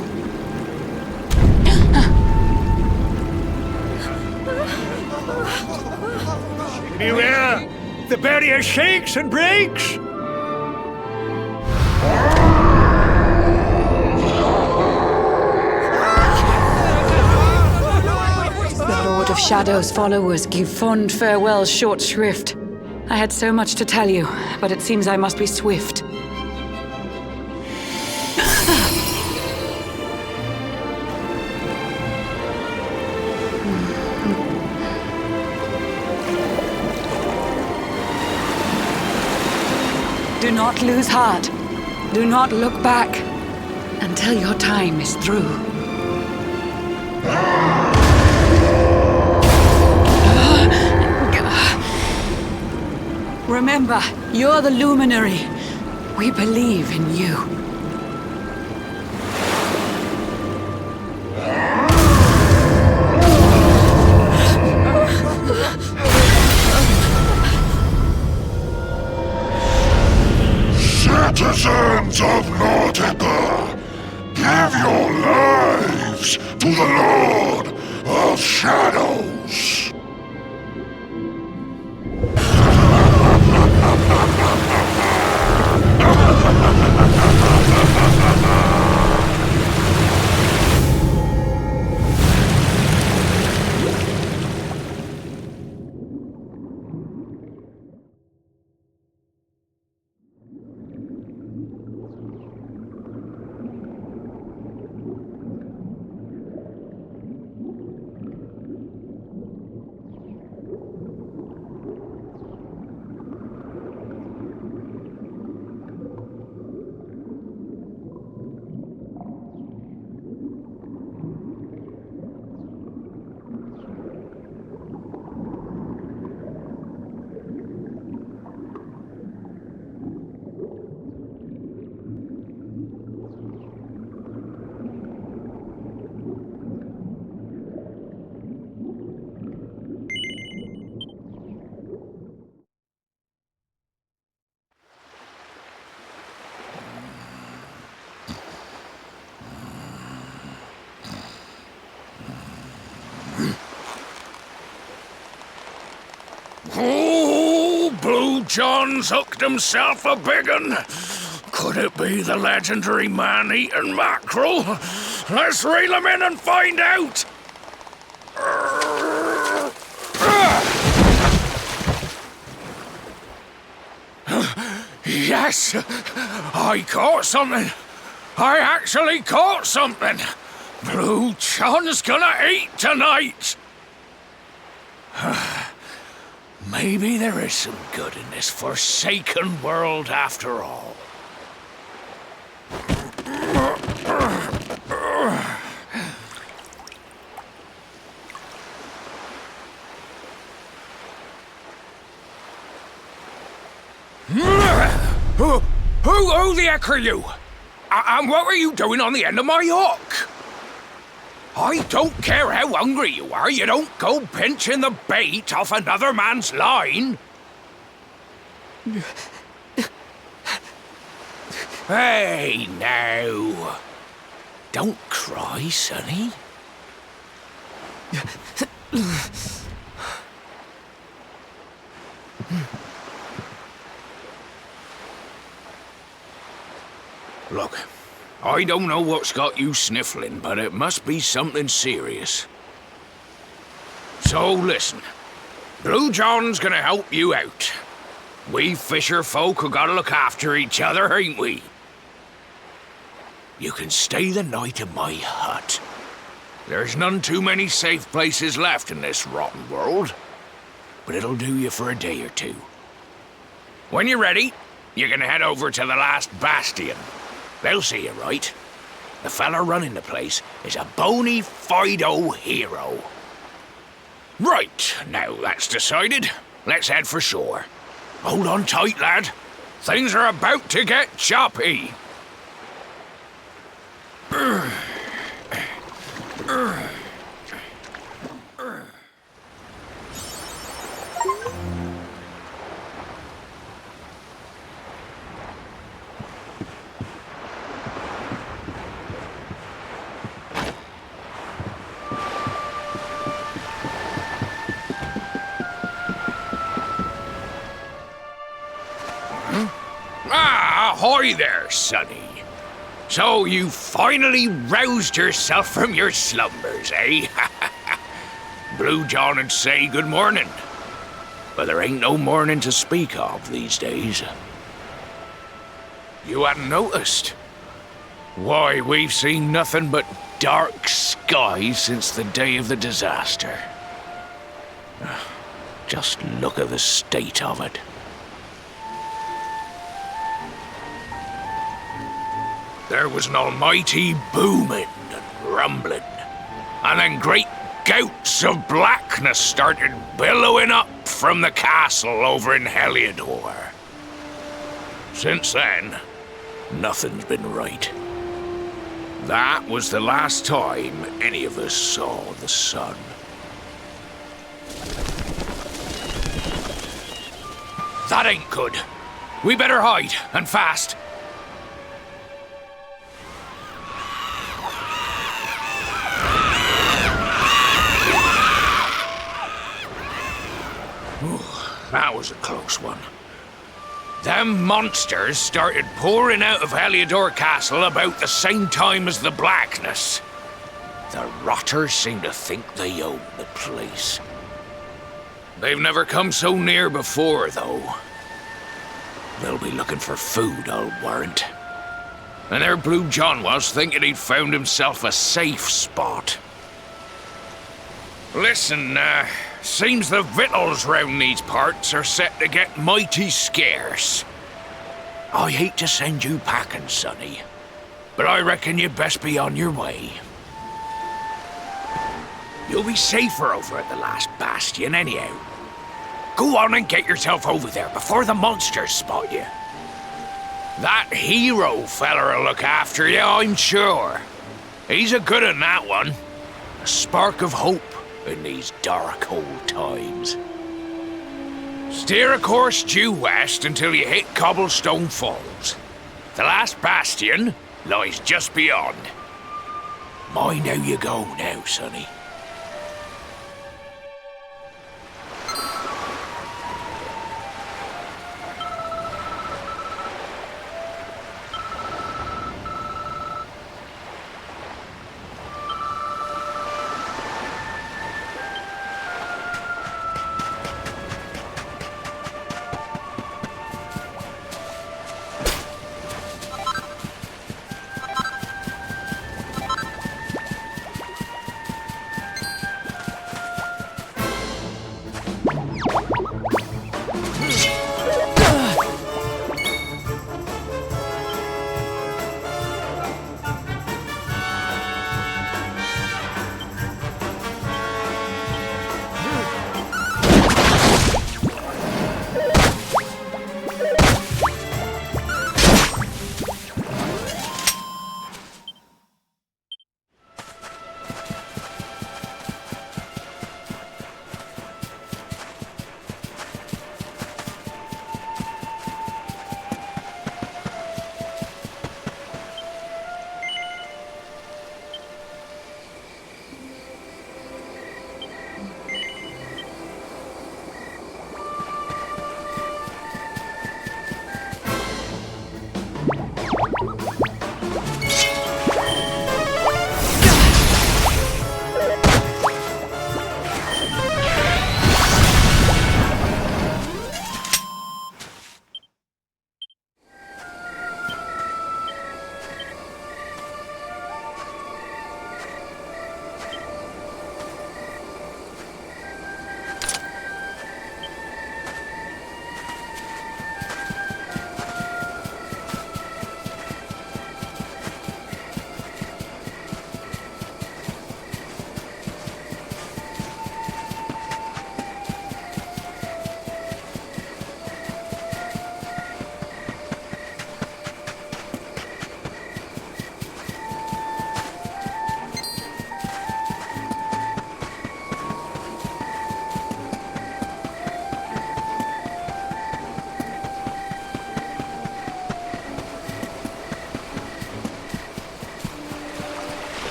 Beware! The barrier shakes and breaks! The Lord of Shadow's followers give fond farewells short shrift. I had so much to tell you, but it seems I must be swift. Do not lose heart. Do not look back until your time is through. Remember, you're the luminary. We believe in you. Citizens of Nautica, give your lives to the Lord of Shadows. John's hooked himself a big un. Could it be the legendary man-eating mackerel? Let's reel him in and find out! Yes! I caught something! I actually caught something! Blue John's gonna eat tonight! Maybe there is some good in this forsaken world after all. Who the heck are you? And what were you doing on the end of my hook? I don't care how hungry you are, you don't go pinching the bait off another man's line. Hey, now. Don't cry, sonny. Look, I don't know what's got you sniffling, but it must be something serious. So listen, Blue John's gonna help you out. We fisher folk have gotta look after each other, ain't we? You can stay the night in my hut. There's none too many safe places left in this rotten world, but it'll do you for a day or two. When you're ready, you're gonna head over to the last bastion. They'll see you right. The fella running the place is a bona fide hero. Right, now that's decided, let's head for shore. Hold on tight, lad. Things are about to get choppy. Ahoy there, sonny. So you finally roused yourself from your slumbers, eh? Blue John'd say good morning, but there ain't no morning to speak of these days. You hadn't noticed? Why, we've seen nothing but dark skies since the day of the disaster. Just look at the state of it. There was an almighty booming and rumbling, and then great gouts of blackness started billowing up from the castle over in Heliodor. Since then, nothing's been right. That was the last time any of us saw the sun. That ain't good. We better hide, and fast. That was a close one. Them monsters started pouring out of Heliodor Castle about the same time as the blackness. The rotters seem to think they own the place. They've never come so near before, though. They'll be looking for food, I'll warrant. And there Blue John was, thinking he'd found himself a safe spot. Listen, seems the victuals round these parts are set to get mighty scarce. I hate to send you packing, sonny, but I reckon you'd best be on your way. You'll be safer over at the last bastion anyhow. Go on and get yourself over there before the monsters spot you. That hero feller'll look after you, I'm sure. He's a good one, that one. A spark of hope in these dark old times. Steer a course due west until you hit Cobblestone Falls. The last bastion lies just beyond. Mind how you go now, sonny.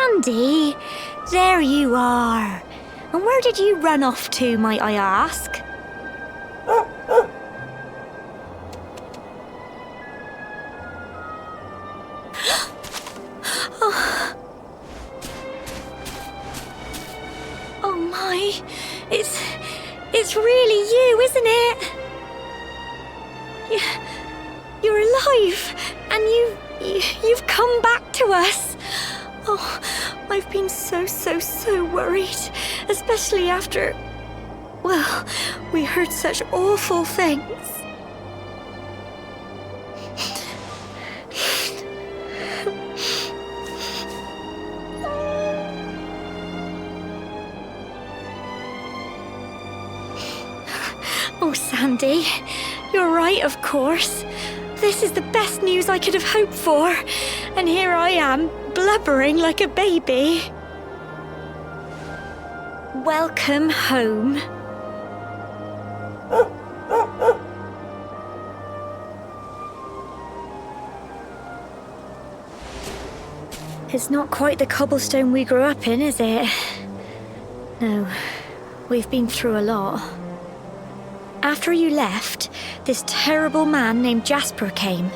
Sandy, there you are. And where did you run off to, might I ask? Oh my, it's really you, isn't it? You're alive, and you've come back to us. Oh, I've been so worried, especially after, well, we heard such awful things. Oh, Sandy, you're right, of course. This is the best news I could have hoped for. And here I am, blubbering like a baby. Welcome home. It's not quite the cobblestone we grew up in, is it? No, we've been through a lot. After you left, this terrible man named Jasper came.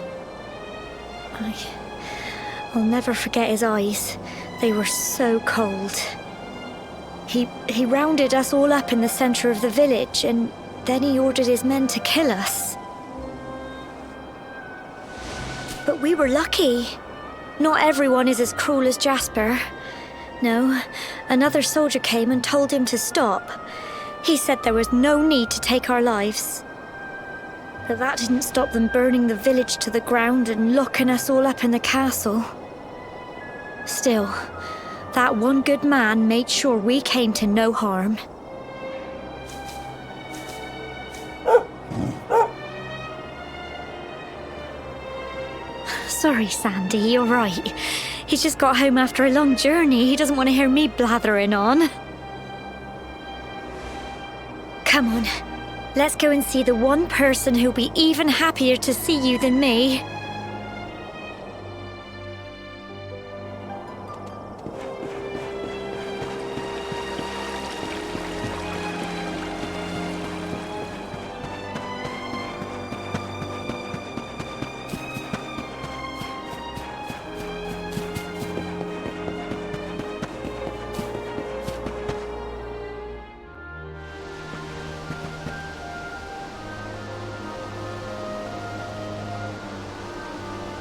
I'll never forget his eyes. They were so cold. He rounded us all up in the center of the village, and then he ordered his men to kill us. But we were lucky. Not everyone is as cruel as Jasper. No, another soldier came and told him to stop. He said there was no need to take our lives. But that didn't stop them burning the village to the ground and locking us all up in the castle. Still, that one good man made sure we came to no harm. Sorry, Sandy, you're right. He's just got home after a long journey. He doesn't want to hear me blathering on. Come on, let's go and see the one person who'll be even happier to see you than me.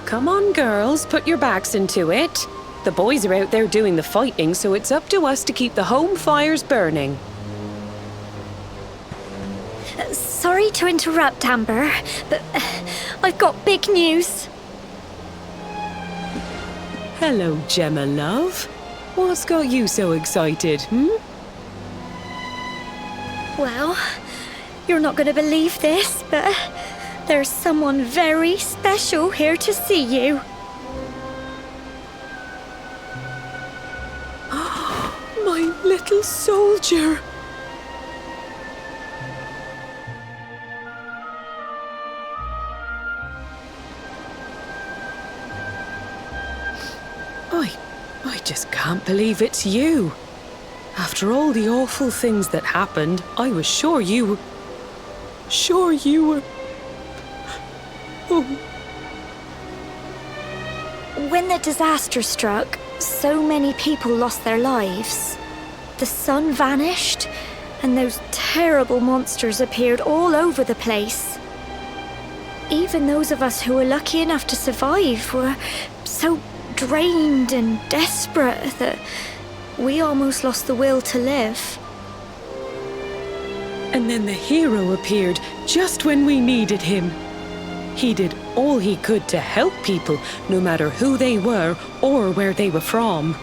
Come on, girls, put your backs into it. The boys are out there doing the fighting, so it's up to us to keep the home fires burning. Sorry to interrupt, Amber, but I've got big news. Hello, Gemma, love. What's got you so excited, Well, you're not going to believe this, but there's someone very special here to see you. My little soldier. I just can't believe it's you. After all the awful things that happened, I was sure you were... Oh. When the disaster struck, so many people lost their lives. The sun vanished, and those terrible monsters appeared all over the place. Even those of us who were lucky enough to survive were so drained and desperate that we almost lost the will to live. And then the hero appeared just when we needed him. He did all he could to help people, no matter who they were or where they were from.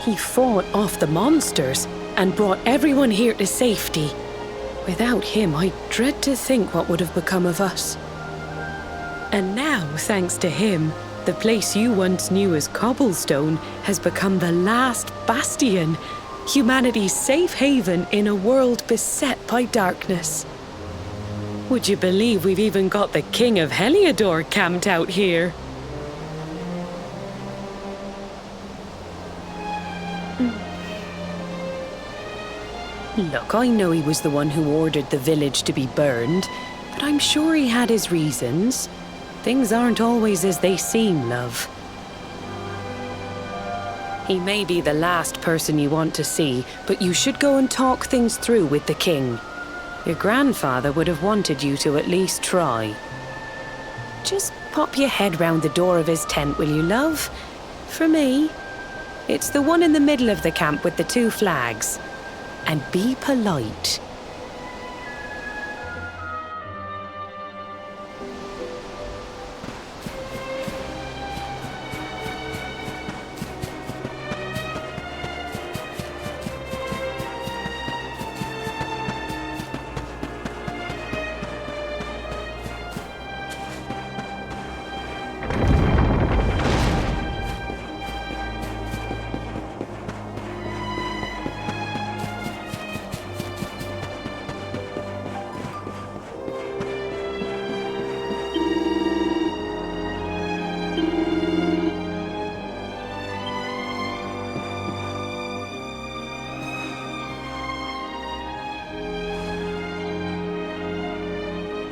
He fought off the monsters and brought everyone here to safety. Without him, I dread to think what would have become of us. And now, thanks to him, the place you once knew as Cobblestone has become the last bastion, humanity's safe haven in a world beset by darkness. Would you believe we've even got the King of Heliodor camped out here? Look, I know he was the one who ordered the village to be burned, but I'm sure he had his reasons. Things aren't always as they seem, love. He may be the last person you want to see, but you should go and talk things through with the king. Your grandfather would have wanted you to at least try. Just pop your head round the door of his tent, will you, love? For me. It's the one in the middle of the camp with the 2 flags. And be polite.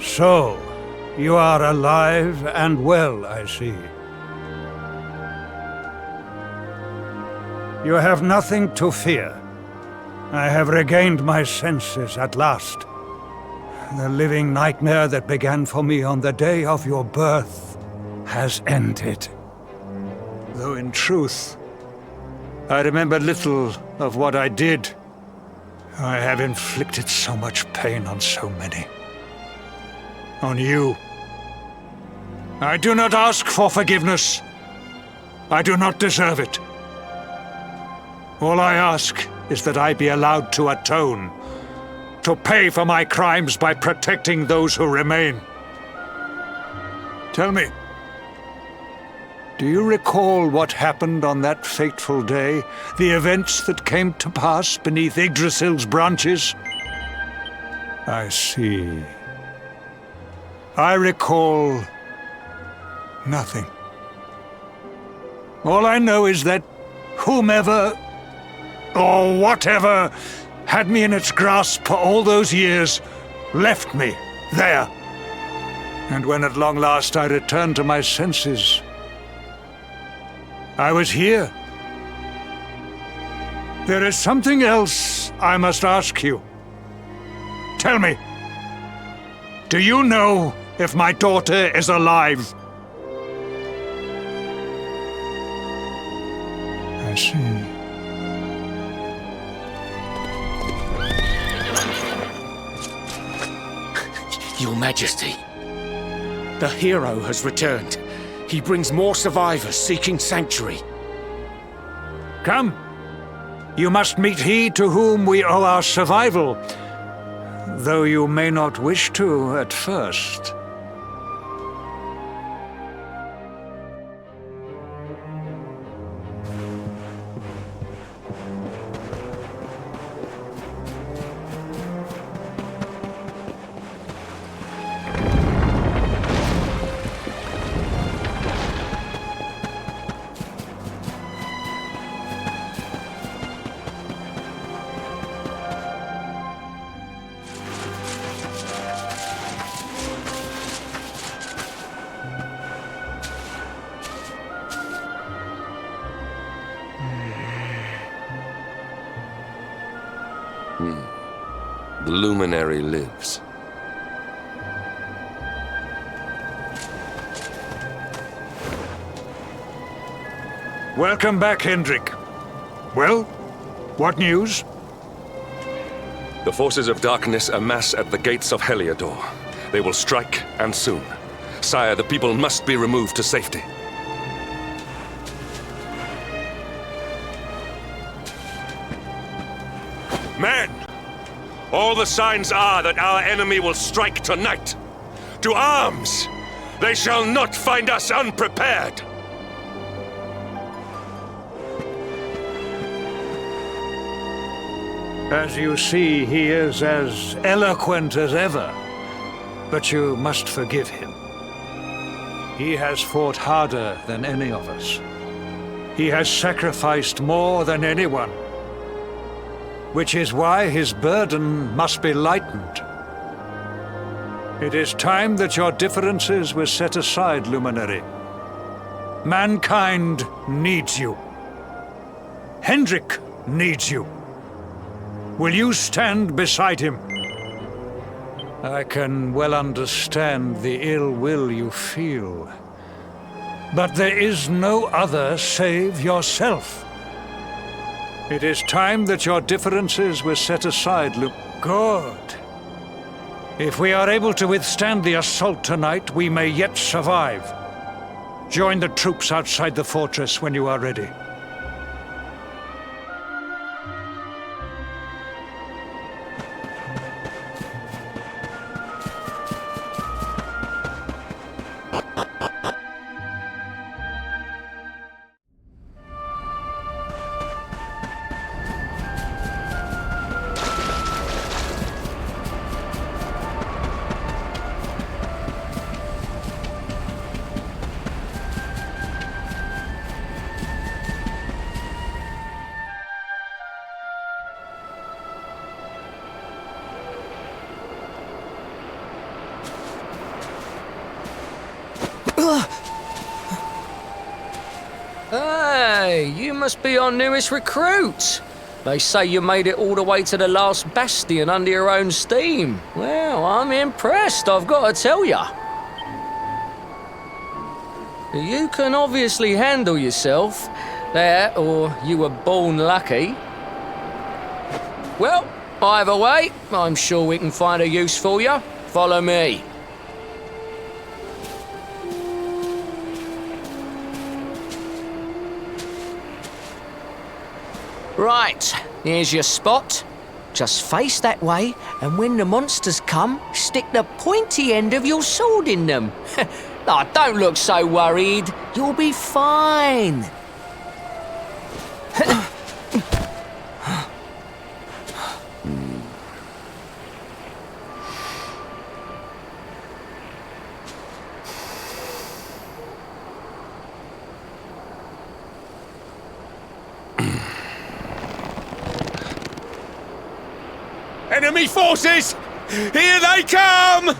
So, you are alive and well, I see. You have nothing to fear. I have regained my senses at last. The living nightmare that began for me on the day of your birth has ended. Though in truth, I remember little of what I did. I have inflicted so much pain on so many. On you. I do not ask for forgiveness. I do not deserve it. All I ask is that I be allowed to atone, to pay for my crimes by protecting those who remain. Tell me, do you recall what happened on that fateful day? The events that came to pass beneath Yggdrasil's branches? I see. I recall nothing. All I know is that whomever or whatever had me in its grasp for all those years left me there. And when at long last I returned to my senses, I was here. There is something else I must ask you. Tell me, do you know if my daughter is alive? I see. Your Majesty, the hero has returned. He brings more survivors seeking sanctuary. Come. You must meet he to whom we owe our survival, though you may not wish to at first. The luminary lives. Welcome back, Hendrik. Well, what news? The forces of darkness amass at the gates of Heliodor. They will strike, and soon. Sire, the people must be removed to safety. Men! All the signs are that our enemy will strike tonight. To arms! They shall not find us unprepared! As you see, he is as eloquent as ever. But you must forgive him. He has fought harder than any of us. He has sacrificed more than anyone, which is why his burden must be lightened. It is time that your differences were set aside, Luminary. Mankind needs you. Hendrik needs you. Will you stand beside him? I can well understand the ill will you feel, but there is no other save yourself. It is time that your differences were set aside, Good. If we are able to withstand the assault tonight, we may yet survive. Join the troops outside the fortress when you are ready. Hey, you must be our newest recruit. They say you made it all the way to the last bastion under your own steam. Well, I'm impressed, I've got to tell ya. You can obviously handle yourself. That, or you were born lucky. Well, either way, I'm sure we can find a use for you. Follow me. Right, here's your spot. Just face that way, and when the monsters come, stick the pointy end of your sword in them. Oh, don't look so worried. You'll be fine. Enemy forces! Here they come!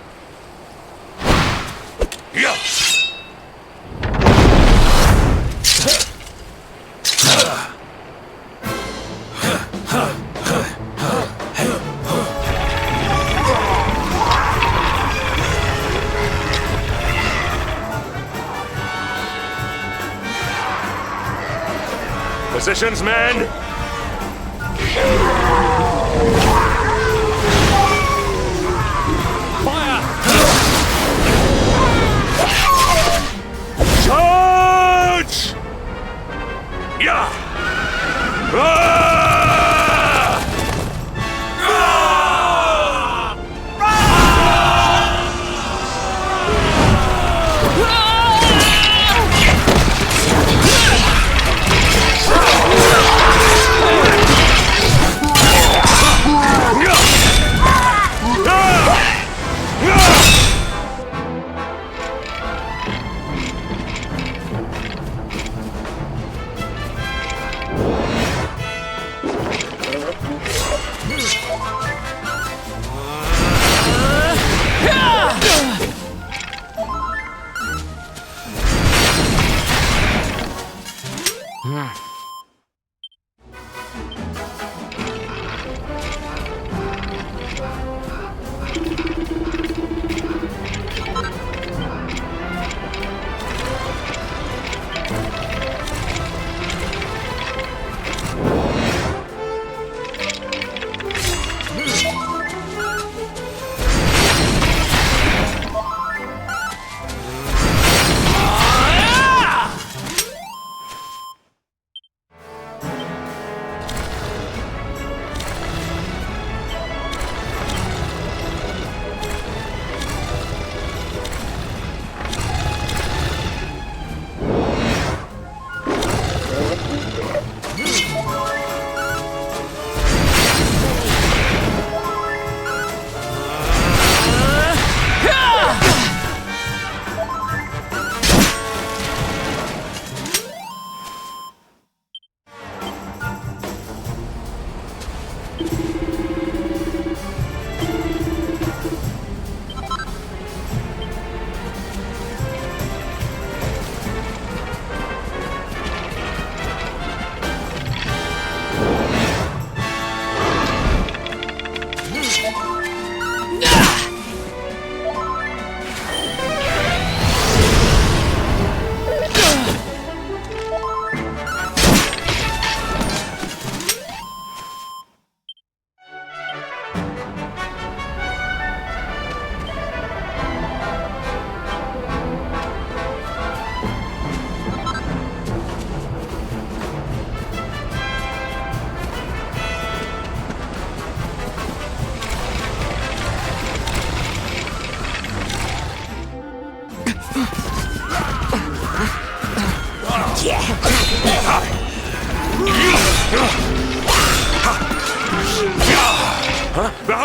Yeah. Positions, men! Charge! Yeah!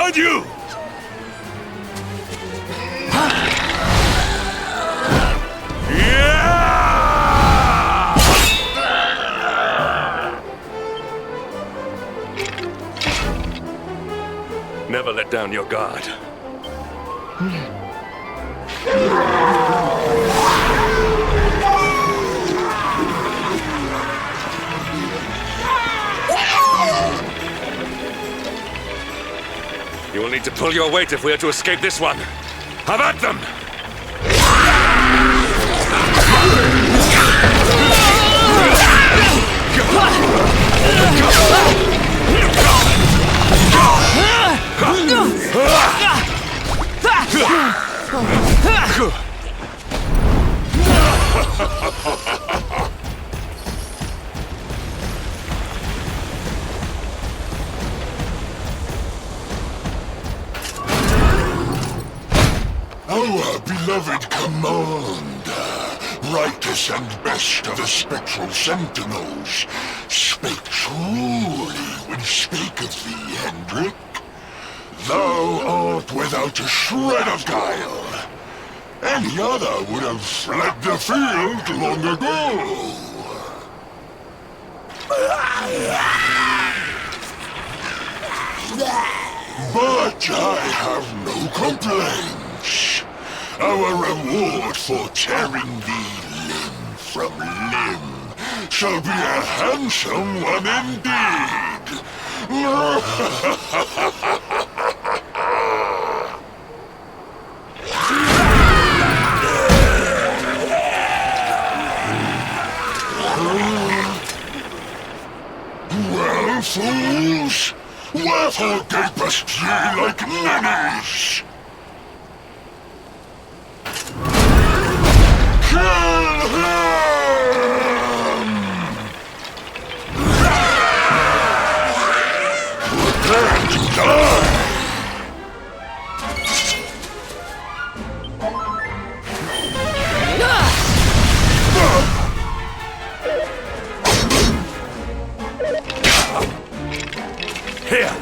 Behind you! Never let down your guard. You will need to pull your weight if we are to escape this one. Have at them! Our beloved commander, rightest and best of the spectral sentinels, spake truly when spaketh thee, Hendrik. Thou art without a shred of guile. Any other would have fled the field long ago. But I have no complaints. Our reward for tearing thee limb from limb shall be a handsome one indeed. Well, fools, wherefore gapest ye like ninnies? Kill him! Prepare to die! Here!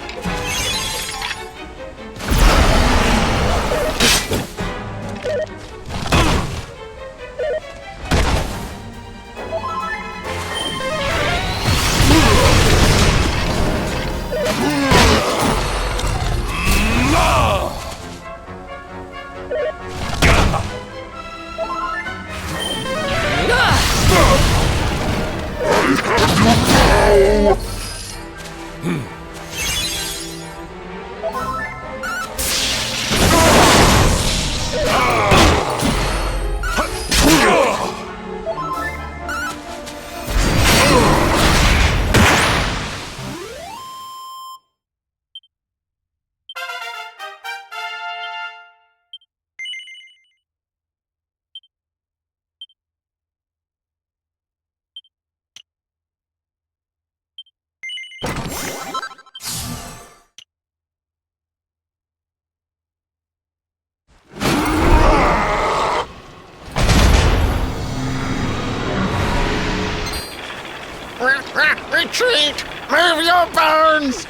Retreat! Move your bones!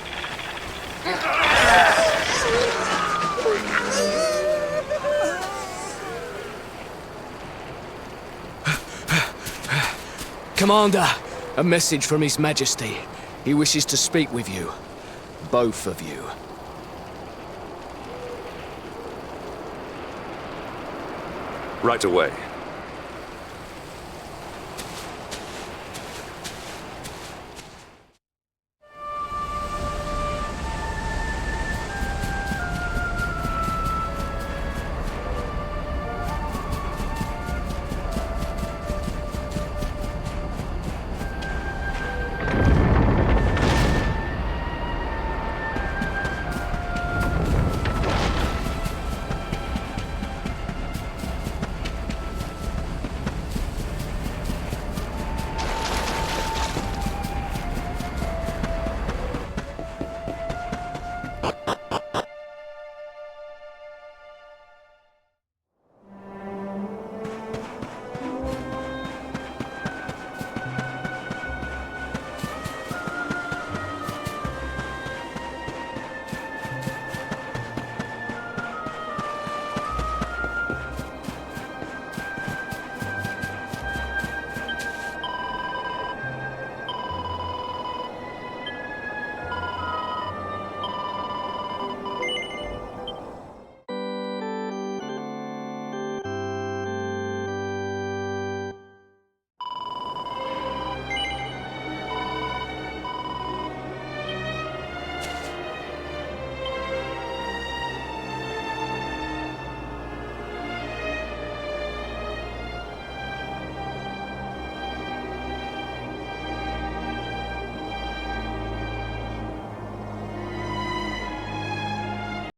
Commander, a message from His Majesty. He wishes to speak with you. Both of you. Right away.